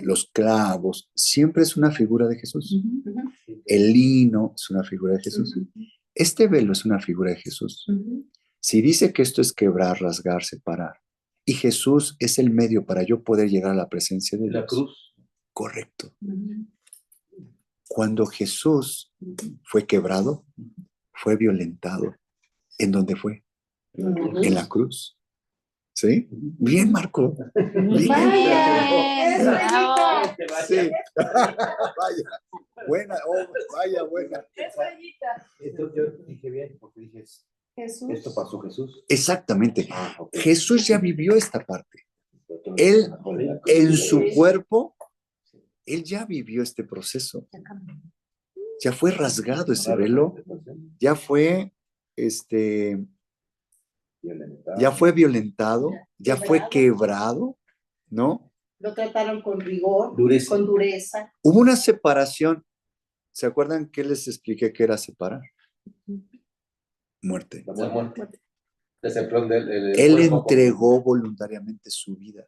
los clavos, siempre es una figura de Jesús. El lino es una figura de Jesús. Este velo es una figura de Jesús. Si dice que esto es quebrar, rasgar, separar, y Jesús es el medio para yo poder llegar a la presencia de Dios. La cruz. Correcto. Cuando Jesús fue quebrado, fue violentado. ¿En dónde fue? En la cruz. ¿Sí? Bien, Marco. Bien. Bravo. Sí. Vaya. Buena, vaya, buena. Esto yo dije bien, porque dije, Jesús. esto pasó Jesús. Exactamente. Ok. Jesús ya vivió esta parte. Él, en su cuerpo, él ya vivió este proceso. Ya fue rasgado ese velo, ya fue, ya fue violentado, ya fue quebrado, ¿no? Lo trataron con rigor, Dureza. con dureza. Hubo una separación. ¿Se acuerdan que les expliqué que era separar? Muerte. La muerte. El Él cuerpo entregó voluntariamente su vida.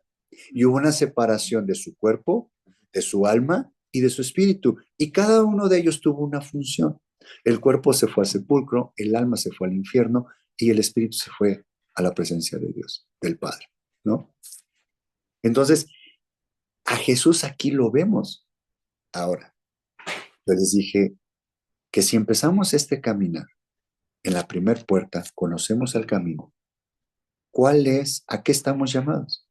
Y hubo una separación de su cuerpo, de su alma y de su espíritu. Y cada uno de ellos tuvo una función. El cuerpo se fue al sepulcro, el alma se fue al infierno y el espíritu se fue a la presencia de Dios, del Padre, ¿no? Entonces, a Jesús aquí lo vemos. Ahora, yo les dije que si empezamos este caminar en la primer puerta, conocemos el camino. ¿Cuál es? ¿A qué estamos llamados?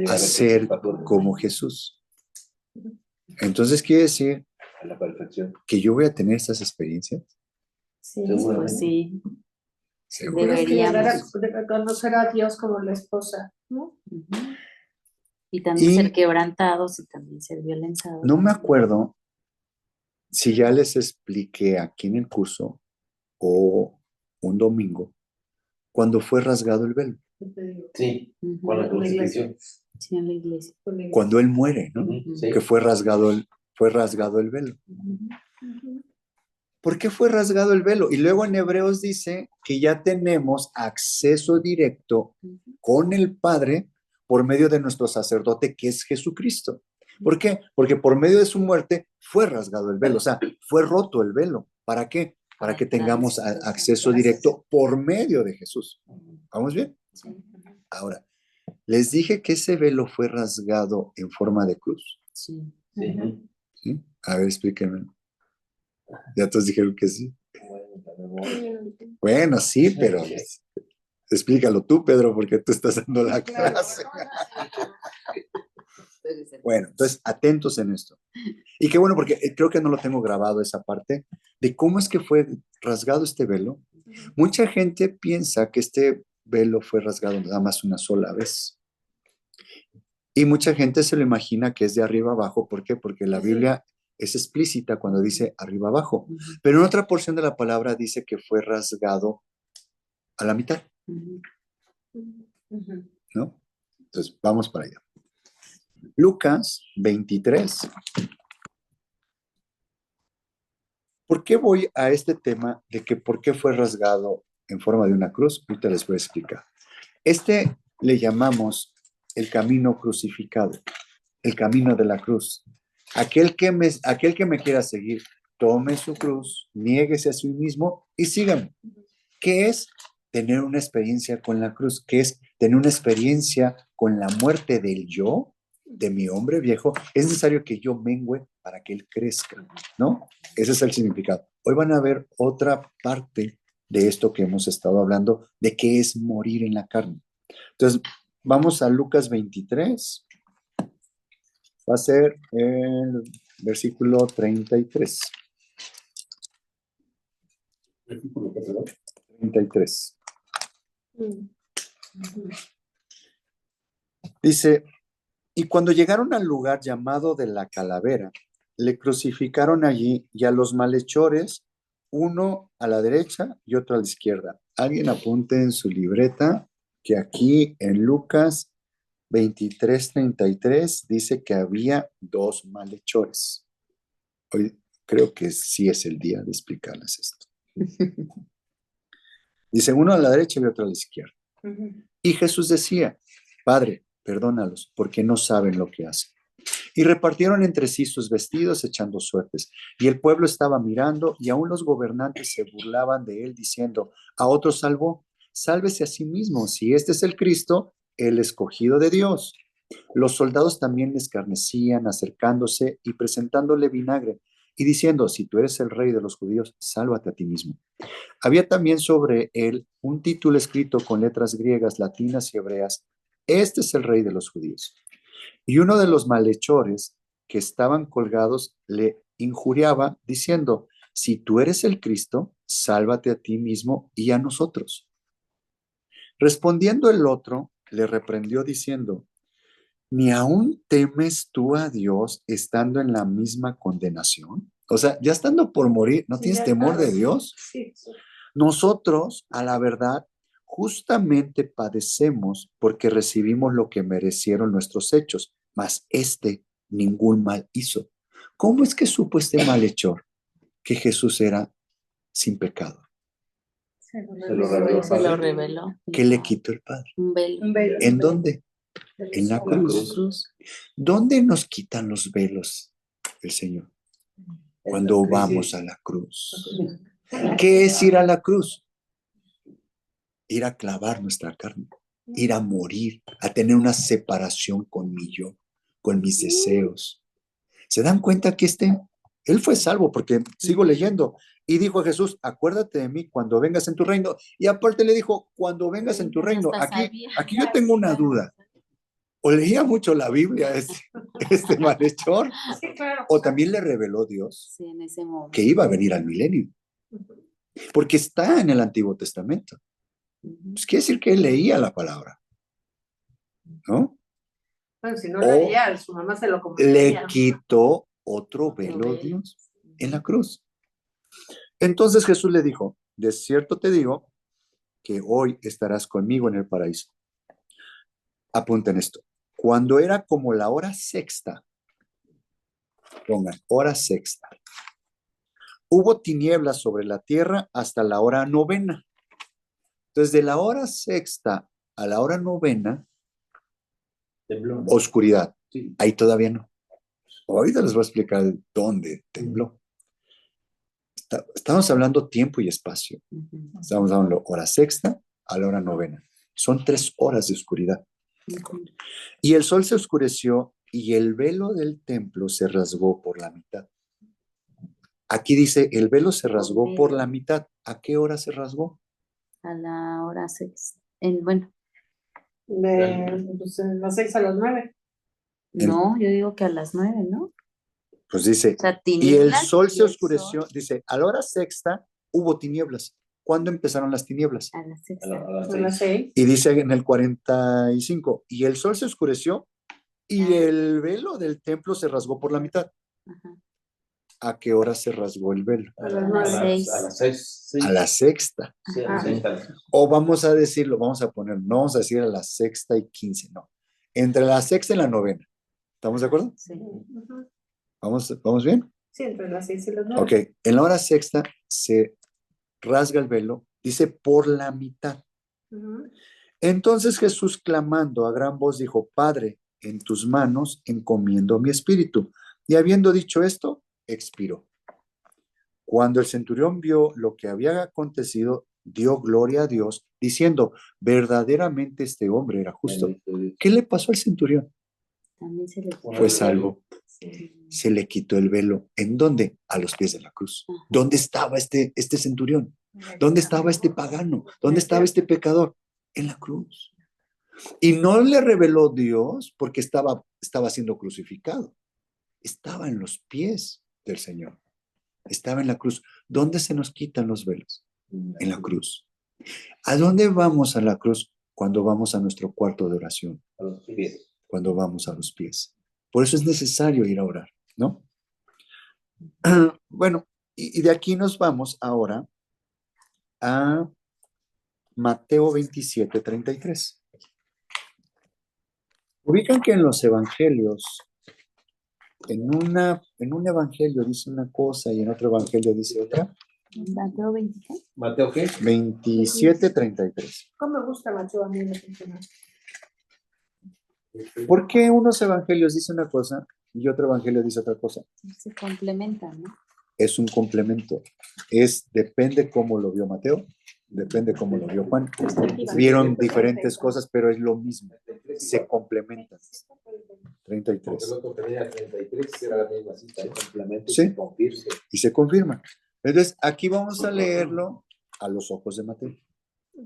A ser como Jesús. Entonces quiere decir a la perfección. que yo voy a tener estas experiencias. Sí, Seguramente. pues sí. Seguro. Tienes que llegar Deberíamos. a reconocer a Dios como la esposa, ¿no? Ujú. Y también Y- ser quebrantados y también ser violentados. No me acuerdo si ya les expliqué aquí en el curso o un domingo cuando fue rasgado el velo, Sí, Ujú. con la En la iglesia. crucifixión. Sí, en la iglesia. cuando él muere, ¿no? Sí. Que fue rasgado el velo. Ujú. ¿Por qué fue rasgado el velo? Y luego en Hebreos dice que ya tenemos acceso directo con el Padre por medio de nuestro sacerdote que es Jesucristo. ¿Por qué? Porque por medio de su muerte fue rasgado el velo, o sea, fue roto el velo. ¿Para qué? Para que tengamos acceso directo por medio de Jesús. ¿Vamos bien? Sí. Ahora, les dije que ese velo fue rasgado en forma de cruz. Sí. Sí. ¿Sí? A ver, explíquenme. Ya todos dijeron que sí. Bueno, sí, pero explícalo tú, Pedro, porque tú estás dando la clase. Bueno, entonces, atentos en esto. Y qué bueno, porque creo que no lo tengo grabado esa parte de cómo es que fue rasgado este velo. Mucha gente piensa que este velo fue rasgado nada más una sola vez. Y mucha gente se lo imagina que es de arriba abajo. ¿Por qué? Porque la Biblia es explícita cuando dice arriba abajo. Pero en otra porción de la palabra dice que fue rasgado a la mitad, Ujú. ¿no? Entonces, vamos para allá. Lucas 23. ¿Por qué voy a este tema de que por qué fue rasgado en forma de una cruz? Ahorita les voy a explicar. Este le llamamos el camino crucificado, el camino de la cruz. Aquel que me quiera seguir, tome su cruz, niéguese a sí mismo y sígame. ¿Qué es? Tener una experiencia con la cruz, que es tener una experiencia con la muerte del yo, de mi hombre viejo. Es necesario que yo mengüe para que él crezca, ¿no? Ese es el significado. Hoy van a ver otra parte de esto que hemos estado hablando, de qué es morir en la carne. Entonces, vamos a Lucas 23. Va a ser el versículo 33. 33. Mm. Dice, y cuando llegaron al lugar llamado de la Calavera, le crucificaron allí y a los malhechores, uno a la derecha y otro a la izquierda. Alguien apunte en su libreta que aquí en Lucas 23:33 dice que había dos malhechores. Hoy creo que sí es el día de explicarles esto. Dice uno a la derecha y otro a la izquierda. Y Jesús decía, Padre, perdónalos, porque no saben lo que hacen. Y repartieron entre sí sus vestidos, echando suertes. Y el pueblo estaba mirando, y aún los gobernantes se burlaban de él, diciendo, a otro salvó, sálvese a sí mismo, si este es el Cristo, el escogido de Dios. Los soldados también le escarnecían, acercándose y presentándole vinagre, y diciendo, si tú eres el rey de los judíos, sálvate a ti mismo. Había también sobre él un título escrito con letras griegas, latinas y hebreas, este es el rey de los judíos. Y uno de los malhechores que estaban colgados le injuriaba, diciendo, si tú eres el Cristo, sálvate a ti mismo y a nosotros. Respondiendo el otro, le reprendió diciendo, ¿ni aún temes tú a Dios estando en la misma condenación? O sea, ya estando por morir, ¿no Sí, tienes ya, temor claro. de Dios? Sí, sí. Nosotros, a la verdad, justamente padecemos porque recibimos lo que merecieron nuestros hechos, mas ningún mal hizo. ¿Cómo es que supo este malhechor que Jesús era sin pecado? Se lo Se lo reveló. reveló. Sí, se lo reveló. ¿Qué le quitó el Padre? Un velo. Un velo. ¿En dónde? De los En la hombres. En la cruz. cruz. ¿Dónde nos quitan los velos el Señor? Cuando vamos a la cruz. ¿Qué es ir a la cruz? Ir a clavar nuestra carne, ir a morir, a tener una separación con mi yo, con mis deseos. ¿Se dan cuenta que él fue salvo? Porque sigo leyendo. Y dijo a Jesús, acuérdate de mí cuando vengas en tu reino. Y aparte le dijo, cuando vengas en tu reino. Hasta Aquí sabía. yo tengo una duda. O leía mucho la Biblia este malhechor, Sí, claro. o también le reveló Dios Sí, en ese momento. que iba a venir al milenio. Porque está en el Antiguo Testamento. Ujú. Pues quiere decir que él leía la palabra, ¿no? Bueno, si no O leía, su mamá se lo le compraría. quitó otro velo Dios en la cruz. Entonces Jesús le dijo, de cierto te digo que hoy estarás conmigo en el paraíso. Apunten esto. Cuando era como la hora sexta, pongan, hora sexta, hubo tinieblas sobre la tierra hasta la hora novena. Entonces, de la hora sexta a la hora novena, Tembló, ¿no? oscuridad. Sí. Ahí todavía no. Ahorita les voy a explicar dónde tembló. Estamos hablando tiempo y espacio. Ujú. Estamos hablando hora sexta a la hora novena. Son 3 horas de oscuridad. Ujú. Y el sol se oscureció y el velo del templo se rasgó por la mitad. Aquí dice, el velo se rasgó por la mitad. ¿A qué hora se rasgó? A la hora 6. Bueno, Pues, en las 6 a las 9. no, yo digo que a las 9, ¿no? Pues dice, O sea, y el tinieblas sol y se el oscureció. sol Dice, a la hora sexta hubo tinieblas. ¿Cuándo empezaron las tinieblas? a las A 6. las A las 6. 6. Y dice en el 45, y el sol se oscureció y el velo del templo se rasgó por la mitad. Ajá. ¿A qué hora se rasgó el velo? A las A 9. seis. las 6. A la sexta. Sí, a las 6. O vamos a decirlo, vamos a poner, no vamos a decir a la sexta y 15, no. Entre la sexta y la novena. ¿Estamos de acuerdo? Sí. ¿Vamos bien? Sí, entre las 6 y las 9. Ok, en la hora sexta se rasga el velo, dice por la mitad. Entonces Jesús, clamando a gran voz, dijo, Padre, en tus manos encomiendo mi espíritu. Y habiendo dicho esto, expiró. Cuando el centurión vio lo que había acontecido, dio gloria a Dios, diciendo, verdaderamente este hombre era justo. ¿Qué le pasó al centurión? También se le Fue salvo. Sí. Se le quitó el velo. ¿En dónde? A los pies de la cruz. Ajá. ¿Dónde estaba este centurión? ¿Dónde estaba este pagano? ¿Dónde estaba este pecador? En la cruz. Y no le reveló Dios porque estaba siendo crucificado. Estaba en los pies del Señor. Estaba en la cruz. ¿Dónde se nos quitan los velos? En la cruz. ¿A dónde vamos a la cruz? Cuando vamos a nuestro cuarto de oración. A los pies. Cuando vamos a los pies. Por eso es necesario ir a orar, ¿no? Bueno, y de aquí nos vamos ahora a Mateo 27:33. Ubican que en los evangelios, en un evangelio dice una cosa y en otro evangelio dice otra. Mateo 20. ¿Mateo qué? 27:33. ¿Cómo me gusta la chuva a mí me funciona? ¿Por qué unos evangelios dicen una cosa y otro evangelio dice otra cosa? Se complementan, ¿no? Es un complemento. Depende cómo lo vio Mateo, depende cómo lo vio Juan. Vieron diferentes cosas, pero es lo mismo. Se complementan. Porque 33. el otro tenía 33, era la misma cita, el complemento Sí. y se confirma. Y se confirma. Entonces, aquí vamos a leerlo a los ojos de Mateo,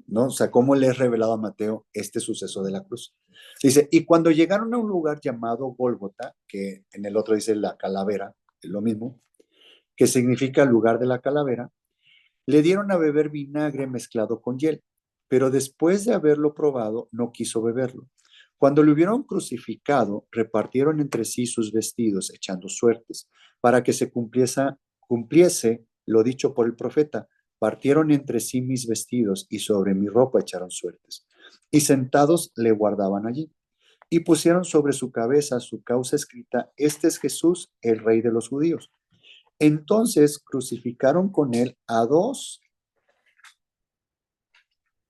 ¿no? O sea, cómo le es revelado a Mateo este suceso de la cruz. Dice, y cuando llegaron a un lugar llamado Gólgota, que en el otro dice la calavera, es lo mismo, que significa lugar de la calavera, le dieron a beber vinagre mezclado con hiel, pero después de haberlo probado, no quiso beberlo. Cuando lo hubieron crucificado, repartieron entre sí sus vestidos, echando suertes, para que se cumpliese lo dicho por el profeta. Partieron entre sí mis vestidos y sobre mi ropa echaron suertes. Y sentados le guardaban allí. Y pusieron sobre su cabeza su causa escrita, este es Jesús, el Rey de los judíos. Entonces crucificaron con él a dos,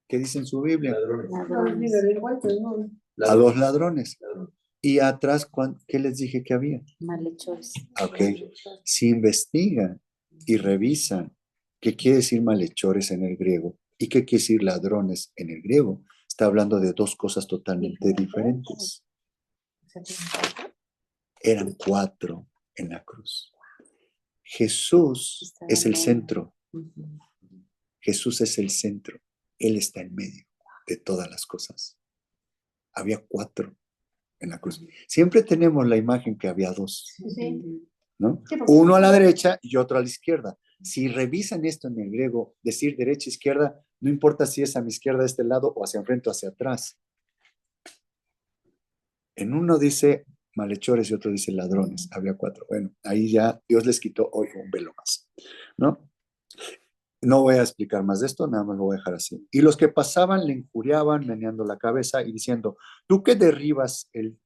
¿qué dice en su Biblia? Ladrones. A dos ladrones. Y atrás, ¿qué les dije que había? Malhechores. Ok, si investigan y revisan qué quiere decir malhechores en el griego y qué quiere decir ladrones en el griego, está hablando de dos cosas totalmente diferentes. Eran 4 en la cruz. Jesús es el centro. Jesús es el centro. Él está en medio de todas las cosas. Había 4 en la cruz. Siempre tenemos la imagen que había 2, ¿no? Uno a la derecha y otro a la izquierda. Si revisan esto en el griego, decir derecha, izquierda, no importa si es a mi izquierda de este lado o hacia enfrente o hacia atrás. En uno dice malhechores y otro dice ladrones. Había 4. Bueno, ahí ya Dios les quitó hoy un velo más, ¿no? No voy a explicar más de esto, nada más lo voy a dejar así. Y los que pasaban le injuriaban, meneando la cabeza y diciendo, tú que derribas el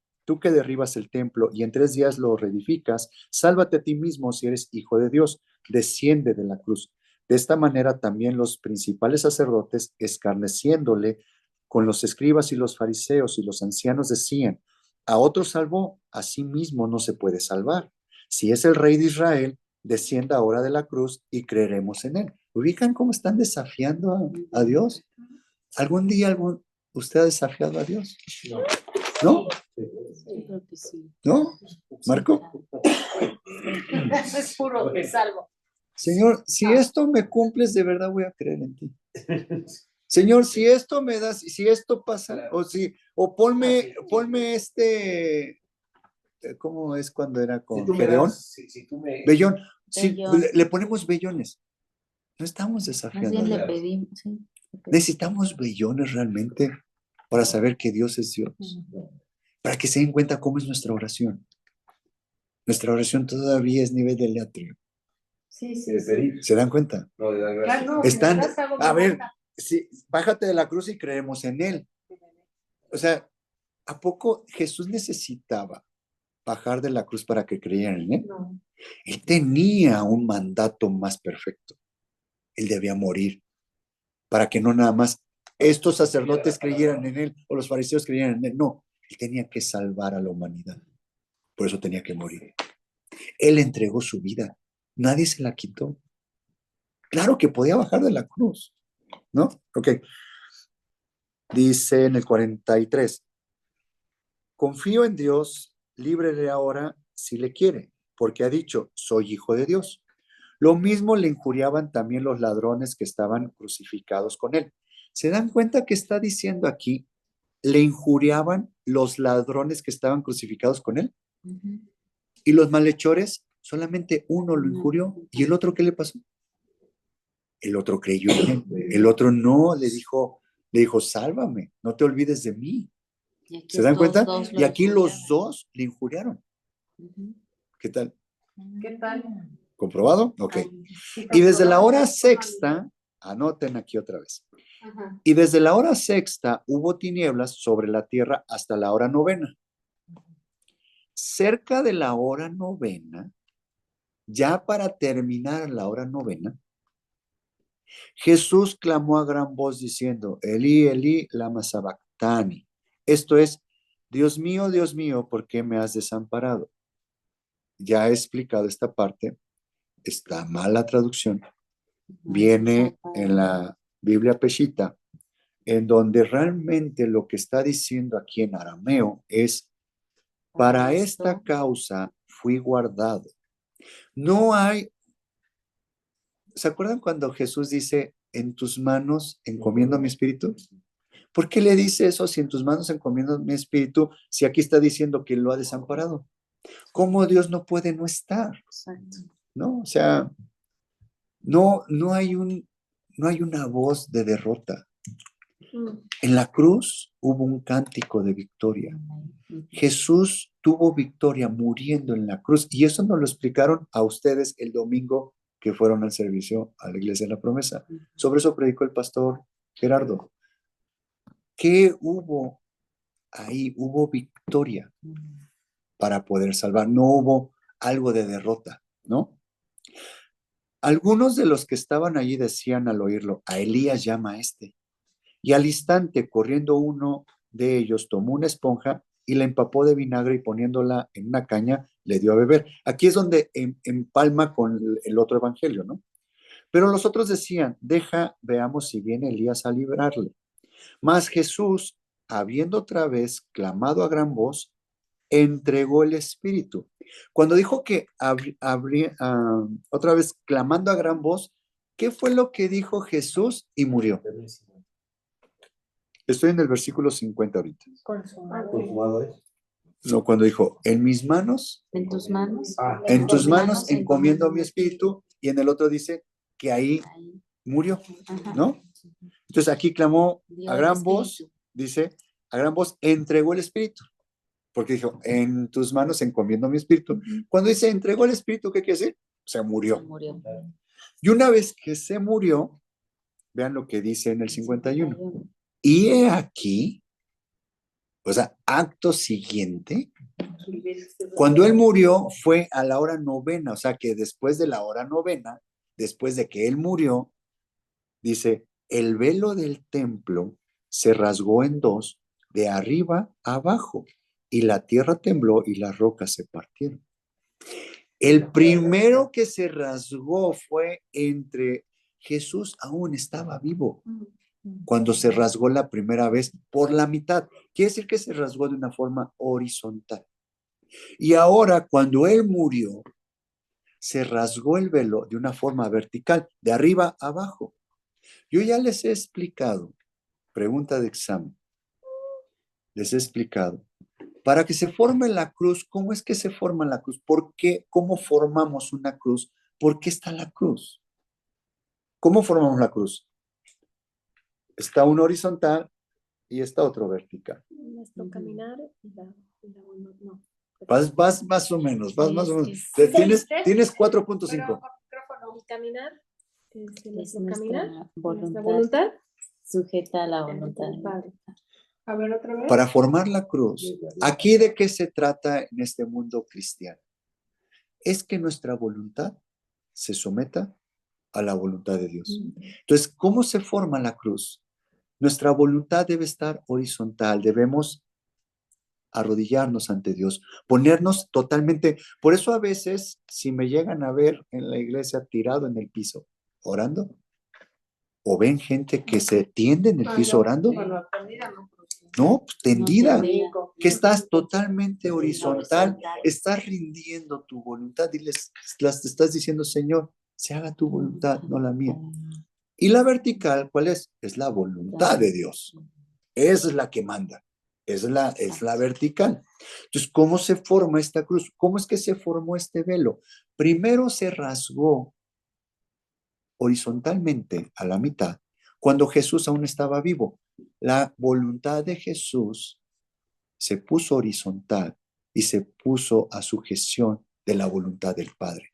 templo y en 3 días lo reedificas, sálvate a ti mismo si eres hijo de Dios, desciende de la cruz. De esta manera también los principales sacerdotes, escarneciéndole con los escribas y los fariseos y los ancianos, decían, a otro salvó, a sí mismo no se puede salvar. Si es el rey de Israel, descienda ahora de la cruz y creeremos en él. ¿Ubican cómo están desafiando a Dios? ¿Algún día usted ha desafiado a Dios? ¿No? Yo creo que sí. ¿No? ¿Marco? Es puro que salvo. Señor, si esto me cumples, de verdad voy a creer en ti. Señor, si esto me das, si esto pasa, o ponme ¿cómo es cuando era con Gedeón? Vellón. Sí, le ponemos vellones. No estamos Más desafiando. bien le a Dios. pedimos, sí. Necesitamos vellones realmente para saber que Dios es Dios. Para que se den cuenta cómo es nuestra oración. Nuestra oración todavía es nivel del atrio. Sí. ¿Se dan cuenta? No, de dar gracias. No, Están, si me das algo, a me ver, gusta. sí, bájate de la cruz y creemos en Él. O sea, ¿a poco Jesús necesitaba bajar de la cruz para que creyeran en Él? No. Él tenía un mandato más perfecto. Él debía morir para que no nada más estos sacerdotes creyeran en Él o los fariseos creyeran en Él. No, Él tenía que salvar a la humanidad. Por eso tenía que morir. Él entregó su vida. Nadie se la quitó. Claro que podía bajar de la cruz, ¿no? Ok. Dice en el 43, confío en Dios, líbrele ahora si le quiere, porque ha dicho, soy hijo de Dios. Lo mismo le injuriaban también los ladrones que estaban crucificados con él. ¿Se dan cuenta que está diciendo aquí? Le injuriaban los ladrones que estaban crucificados con él. Y los malhechores, solamente uno lo injurió. ¿Y el otro qué le pasó? El otro creyó en él. El otro no, le dijo, sálvame, no te olvides de mí. Y aquí ¿Se dan estos cuenta? dos lo Y aquí los injuriaron. dos le injuriaron. Ujú. ¿Qué tal? ¿Qué tal? ¿Comprobado? Ok. Sí, Y desde la hora comprobado. sexta, anoten aquí otra vez. Ajá. Y desde la hora sexta hubo tinieblas sobre la tierra hasta la hora novena. Cerca de la hora novena, ya para terminar la hora novena, Jesús clamó a gran voz diciendo, Elí, Elí, lama sabactani. Esto es, Dios mío, ¿por qué me has desamparado? Ya he explicado esta parte, está mal la traducción. Viene en la Biblia Peshita, en donde realmente lo que está diciendo aquí en arameo es, para esta causa fui guardado. No hay, ¿se acuerdan cuando Jesús dice, en tus manos encomiendo mi espíritu? ¿Por qué le dice eso si en tus manos encomiendo mi espíritu, si aquí está diciendo que lo ha desamparado? ¿Cómo Dios no puede no estar? Exacto. ¿No? O sea, no hay una voz de derrota. En la cruz hubo un cántico de victoria. Jesús tuvo victoria muriendo en la cruz y eso nos lo explicaron a ustedes el domingo que fueron al servicio a la Iglesia de la Promesa. Sobre eso predicó el pastor Gerardo. ¿Qué hubo ahí? Hubo victoria para poder salvar. No hubo algo de derrota, ¿no? Algunos de los que estaban allí decían al oírlo, a Elías llama a este. Y al instante, corriendo uno de ellos, tomó una esponja y la empapó de vinagre y poniéndola en una caña, le dio a beber. Aquí es donde empalma con el otro evangelio, ¿no? Pero los otros decían, deja, veamos si viene Elías a librarle. Mas Jesús, habiendo otra vez clamado a gran voz, entregó el espíritu. Cuando dijo que otra vez clamando a gran voz, ¿qué fue lo que dijo Jesús? Y murió. Estoy en el versículo 50 ahorita. Consumado es. No, cuando dijo, en mis manos, En tus manos. en tus manos encomiendo mi espíritu, y en el otro dice que ahí Ahí. murió, Ajá. ¿no? Entonces aquí clamó Dio a el gran espíritu. voz, dice, a gran voz entregó el espíritu, porque dijo, en tus manos encomiendo mi espíritu. Cuando dice entregó el espíritu, ¿qué quiere decir? Se Se murió. murió. Y una vez que se murió, vean lo que dice en el 51. Y he aquí, o sea, acto siguiente, cuando él murió fue a la hora novena, o sea que después de la hora novena, después de que él murió, dice, el velo del templo se rasgó en dos, de arriba a abajo, y la tierra tembló y las rocas se partieron. El primero que se rasgó fue entre Jesús aún estaba vivo cuando se rasgó la primera vez por la mitad. Quiere decir que se rasgó de una forma horizontal. Y ahora, cuando él murió, se rasgó el velo de una forma vertical, de arriba a abajo. Yo ya les he explicado, pregunta de examen, les he explicado, para que se forme la cruz, ¿cómo es que se forma la cruz? ¿Por qué? ¿Cómo formamos una cruz? ¿Por qué está la cruz? ¿Cómo formamos la cruz? Está uno horizontal y está otro vertical. Nuestro caminar y no. Vas más o menos, vas más o menos. Sí, Tienes Pero 4.5. micrófono, mi caminar, Es nuestro caminar, nuestra nuestra voluntad voluntad. sujeta a la voluntad. Padre. A ver, otra vez. Para formar la cruz, ¿aquí de qué se trata en este mundo cristiano? Es que nuestra voluntad se someta a la voluntad de Dios. Entonces, ¿cómo se forma la cruz? Nuestra voluntad debe estar horizontal, debemos arrodillarnos ante Dios, ponernos totalmente. Por eso a veces, si me llegan a ver en la iglesia tirado en el piso, orando, o ven gente que se tiende en el piso orando, no, pues, tendida, que estás totalmente horizontal, estás rindiendo tu voluntad y te estás diciendo, Señor, se haga tu voluntad, no la mía. Y la vertical, ¿cuál es? Es la voluntad de Dios. Esa es la que manda. Es la vertical. Entonces, ¿cómo se forma esta cruz? ¿Cómo es que se formó este velo? Primero se rasgó horizontalmente a la mitad cuando Jesús aún estaba vivo. La voluntad de Jesús se puso horizontal y se puso a sujeción de la voluntad del Padre.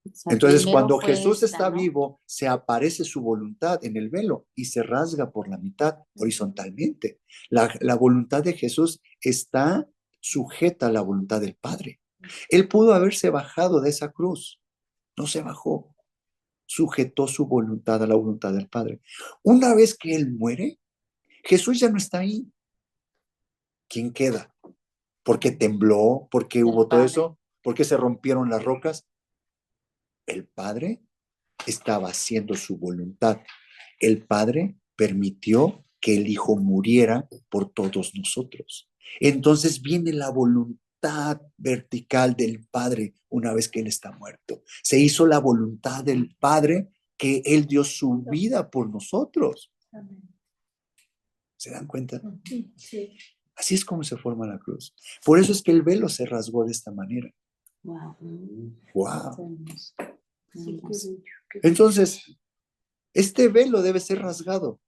O sea, Entonces, primero cuando fue Jesús esta, está ¿no? vivo, se aparece su voluntad en el velo y se rasga por la mitad horizontalmente. La voluntad de Jesús está sujeta a la voluntad del Padre. Él pudo haberse bajado de esa cruz. No se bajó. Sujetó su voluntad a la voluntad del Padre. Una vez que Él muere, Jesús ya no está ahí. ¿Quién queda? ¿Por qué tembló? ¿Por qué El hubo todo Padre. eso? ¿Por qué se rompieron las rocas? El Padre estaba haciendo su voluntad. El Padre permitió que el Hijo muriera por todos nosotros. Entonces viene la voluntad vertical del Padre una vez que Él está muerto. Se hizo la voluntad del Padre que Él dio su vida por nosotros. ¿Se dan cuenta? Sí. Así es como se forma la cruz. Por eso es que el velo se rasgó de esta manera. Wow. ¡Wow! Entonces, este velo debe ser rasgado.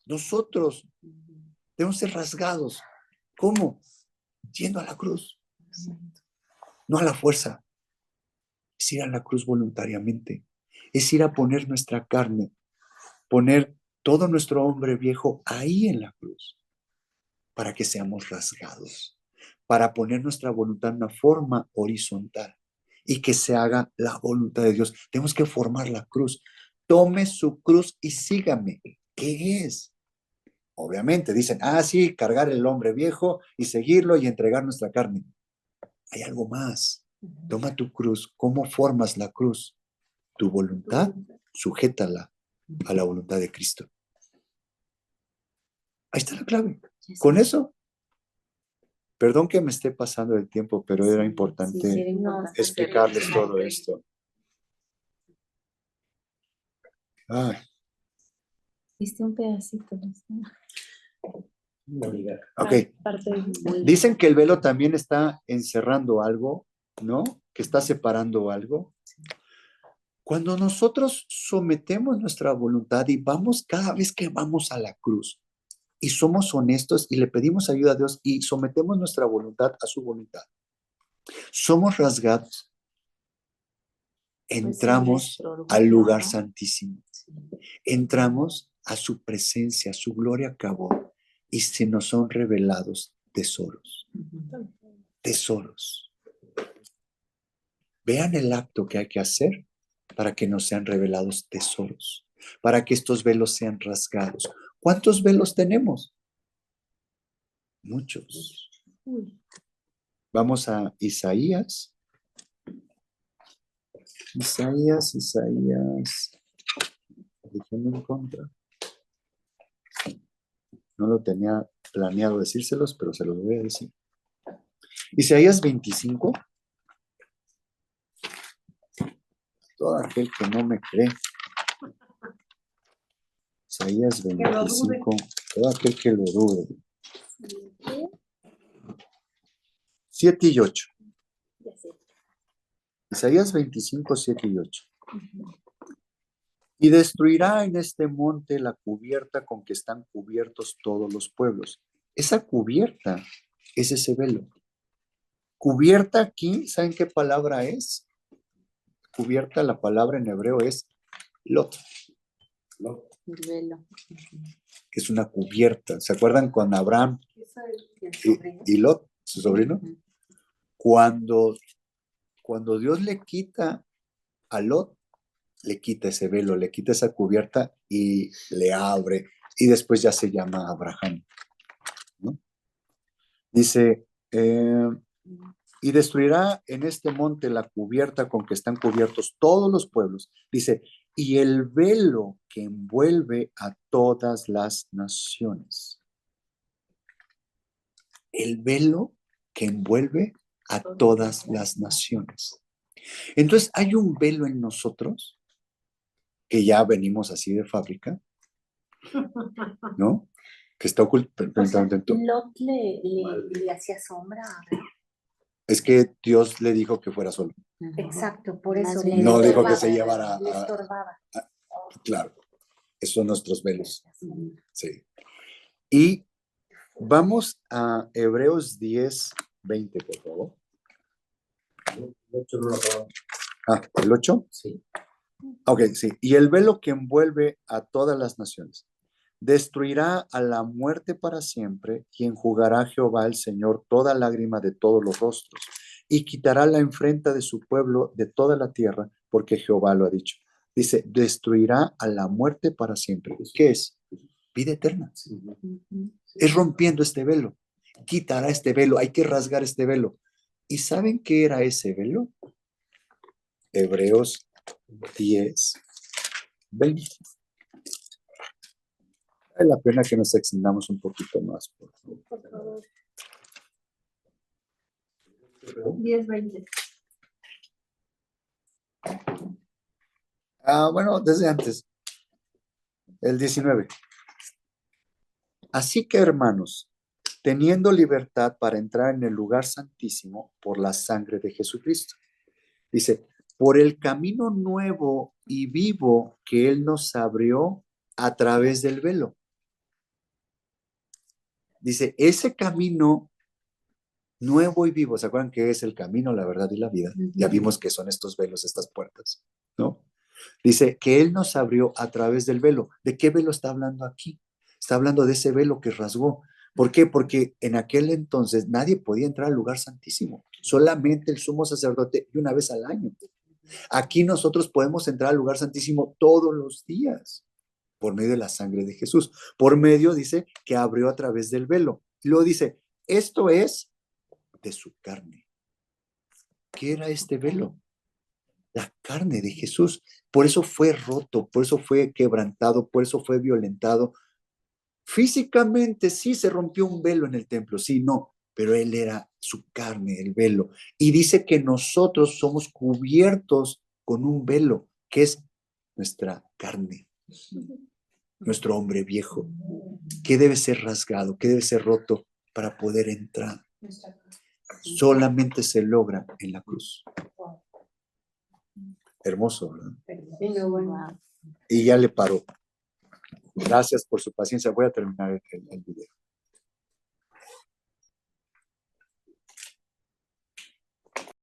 Nosotros debemos ser rasgados. ¿Cómo? Yendo a la cruz. No a la fuerza. Es ir a la cruz voluntariamente. Es ir a poner nuestra carne, poner todo nuestro hombre viejo ahí en la cruz, para que seamos rasgados, para poner nuestra voluntad en una forma horizontal y que se haga la voluntad de Dios. Tenemos que formar la cruz. Tome su cruz y sígame. ¿Qué es? Obviamente dicen, sí, cargar el hombre viejo y seguirlo y entregar nuestra carne. Hay algo más. Toma tu cruz. ¿Cómo formas la cruz? Tu voluntad, sujétala a la voluntad de Cristo. Ahí está la clave. Con eso, perdón que me esté pasando el tiempo, pero era importante explicarles todo esto. Ay. Viste un pedacito. Ok. Parte de- Dicen que el velo también está encerrando algo, ¿no? Que está separando algo. Cuando nosotros sometemos nuestra voluntad y vamos cada vez que vamos a la cruz y somos honestos y le pedimos ayuda a Dios y sometemos nuestra voluntad a su voluntad, somos rasgados, entramos al lugar santísimo, entramos a su presencia, su gloria acabó y se nos son revelados tesoros. Tesoros. Vean el acto que hay que hacer para que nos sean revelados tesoros, para que estos velos sean rasgados. ¿Cuántos velos tenemos? Muchos. Vamos a Isaías. Isaías. Déjenme en contra. No lo tenía planeado decírselos, pero se los voy a decir. Isaías 25. Todo aquel que no me cree. Isaías 25. Todo aquel que lo dude. 7 y 8. Isaías 25, 7 y 8. Y destruirá en este monte la cubierta con que están cubiertos todos los pueblos. Esa cubierta es ese velo. Cubierta aquí, ¿saben qué palabra es? Cubierta, la palabra en hebreo es lot. El velo. Es una cubierta. ¿Se acuerdan con Abraham y Lot, su sobrino? Cuando Dios le quita a Lot, le quita ese velo, le quita esa cubierta y le abre. Y después ya se llama Abraham, ¿no? Dice, y destruirá en este monte la cubierta con que están cubiertos todos los pueblos. Dice, y el velo que envuelve a todas las naciones. El velo que envuelve a todas las naciones. Entonces, hay un velo en nosotros que ya venimos así de fábrica, ¿no? Que está oculto. Lot le hacía sombra. Es que Dios le dijo que fuera solo. Exacto, por Más eso. bien No le dijo que estorbaba, se llevara le a- estorbaba. Claro, esos son nuestros velos. Sí. Y vamos a Hebreos 10, 20, por favor. ¿El 8? Sí. Ok, sí. Y el velo que envuelve a todas las naciones destruirá a la muerte para siempre y enjugará Jehová el Señor toda lágrima de todos los rostros y quitará la enfrenta de su pueblo de toda la tierra porque Jehová lo ha dicho. Dice, destruirá a la muerte para siempre. ¿Qué es? Vida eterna. Es rompiendo este velo. Quitará este velo. Hay que rasgar este velo. ¿Y saben qué era ese velo? Hebreos 10, 20. Vale la pena que nos extendamos un poquito más, por favor. Por favor. 10-20. Bueno, desde antes, el 19. Así que, hermanos, teniendo libertad para entrar en el lugar santísimo por la sangre de Jesucristo. Dice, por el camino nuevo y vivo que Él nos abrió a través del velo. Dice, ese camino nuevo y vivo, ¿se acuerdan que es el camino, la verdad y la vida? Ya vimos que son estos velos, estas puertas, ¿no? Dice que Él nos abrió a través del velo. ¿De qué velo está hablando aquí? Está hablando de ese velo que rasgó. ¿Por qué? Porque en aquel entonces nadie podía entrar al lugar santísimo, solamente el sumo sacerdote y una vez al año. Aquí nosotros podemos entrar al lugar santísimo todos los días por medio de la sangre de Jesús. Por medio, dice, que abrió a través del velo. Y luego dice, esto es de su carne. ¿Qué era este velo? La carne de Jesús. Por eso fue roto, por eso fue quebrantado, por eso fue violentado. Físicamente sí se rompió un velo en el templo, sí, no, pero él era su carne, el velo. Y dice que nosotros somos cubiertos con un velo, que es nuestra carne, nuestro hombre viejo, que debe ser rasgado, que debe ser roto para poder entrar. Solamente se logra en la cruz. Hermoso, ¿verdad? Wow. Y ya le paró. Gracias por su paciencia. Voy a terminar el video.